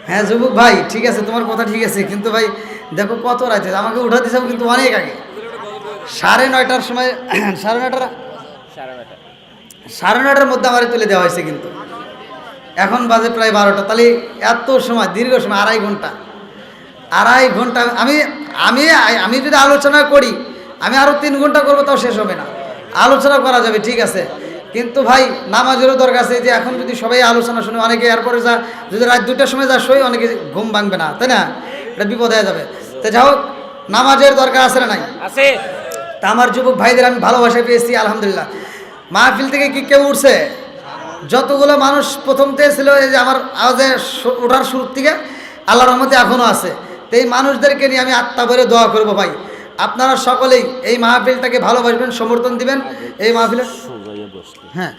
হ্যাঁ যুবক ভাই, ঠিক আছে, তোমার কথা ঠিক আছে, কিন্তু ভাই দেখো কত রাতে আমাকে উঠা দিয়েছে, কিন্তু অনেক আগে 9:30টার সময়, 9:30টার মধ্যে আমার তুলে দেওয়া হয়েছে, কিন্তু এখন বাজে প্রায় 12টা। তাহলে এত সময়, দীর্ঘ সময়, 2.5 ঘন্টা, 2.5 ঘন্টা আমি আমি আমি যদি আলোচনা করি, আমি আরও 3 ঘন্টা করবো, তাও শেষ হবে না। আলোচনা করা যাবে ঠিক আছে, কিন্তু ভাই নামাজেরও দরকার আছে। যে এখন যদি সবাই আলোচনা শুনে, অনেকে এরপরে যা যদি রাত 2টার সময় যা শোয়, অনেকে ঘুম ভাঙবে না, তাই না? এটা বিপদ হয়ে যাবে। তো যাই হোক, নামাজের দরকার আছে না নাই? আছে। তা আমার যুবক ভাইদের আমি ভালোবাসা পেয়েছি আলহামদুলিল্লাহ। মাহফিল থেকে কি কেউ উঠছে? যতগুলো মানুষ প্রথম থেকে ছিল, এই যে আমার আওয়াজে ওঠার শুরুর থেকে আল্লাহর রহমতে এখনও আছে, তো এই মানুষদেরকে নিয়ে আমি আত্মা ভরে দোয়া করব। ভাই আপনারা সকলেই এই মাহফিলটাকে ভালোবাসবেন, সমর্থন দিবেন। এই মাহফিলে হ্যাঁ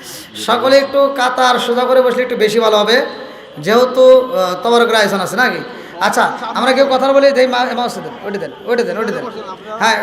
সকলে একটু কাতার সোজা করে বসলে একটু বেশি ভালো হবে, যেহেতু তবরকের আয়োজন আছে নাকি। আচ্ছা আমরা কেউ কথা বলি, ওইটা দেন, হ্যাঁ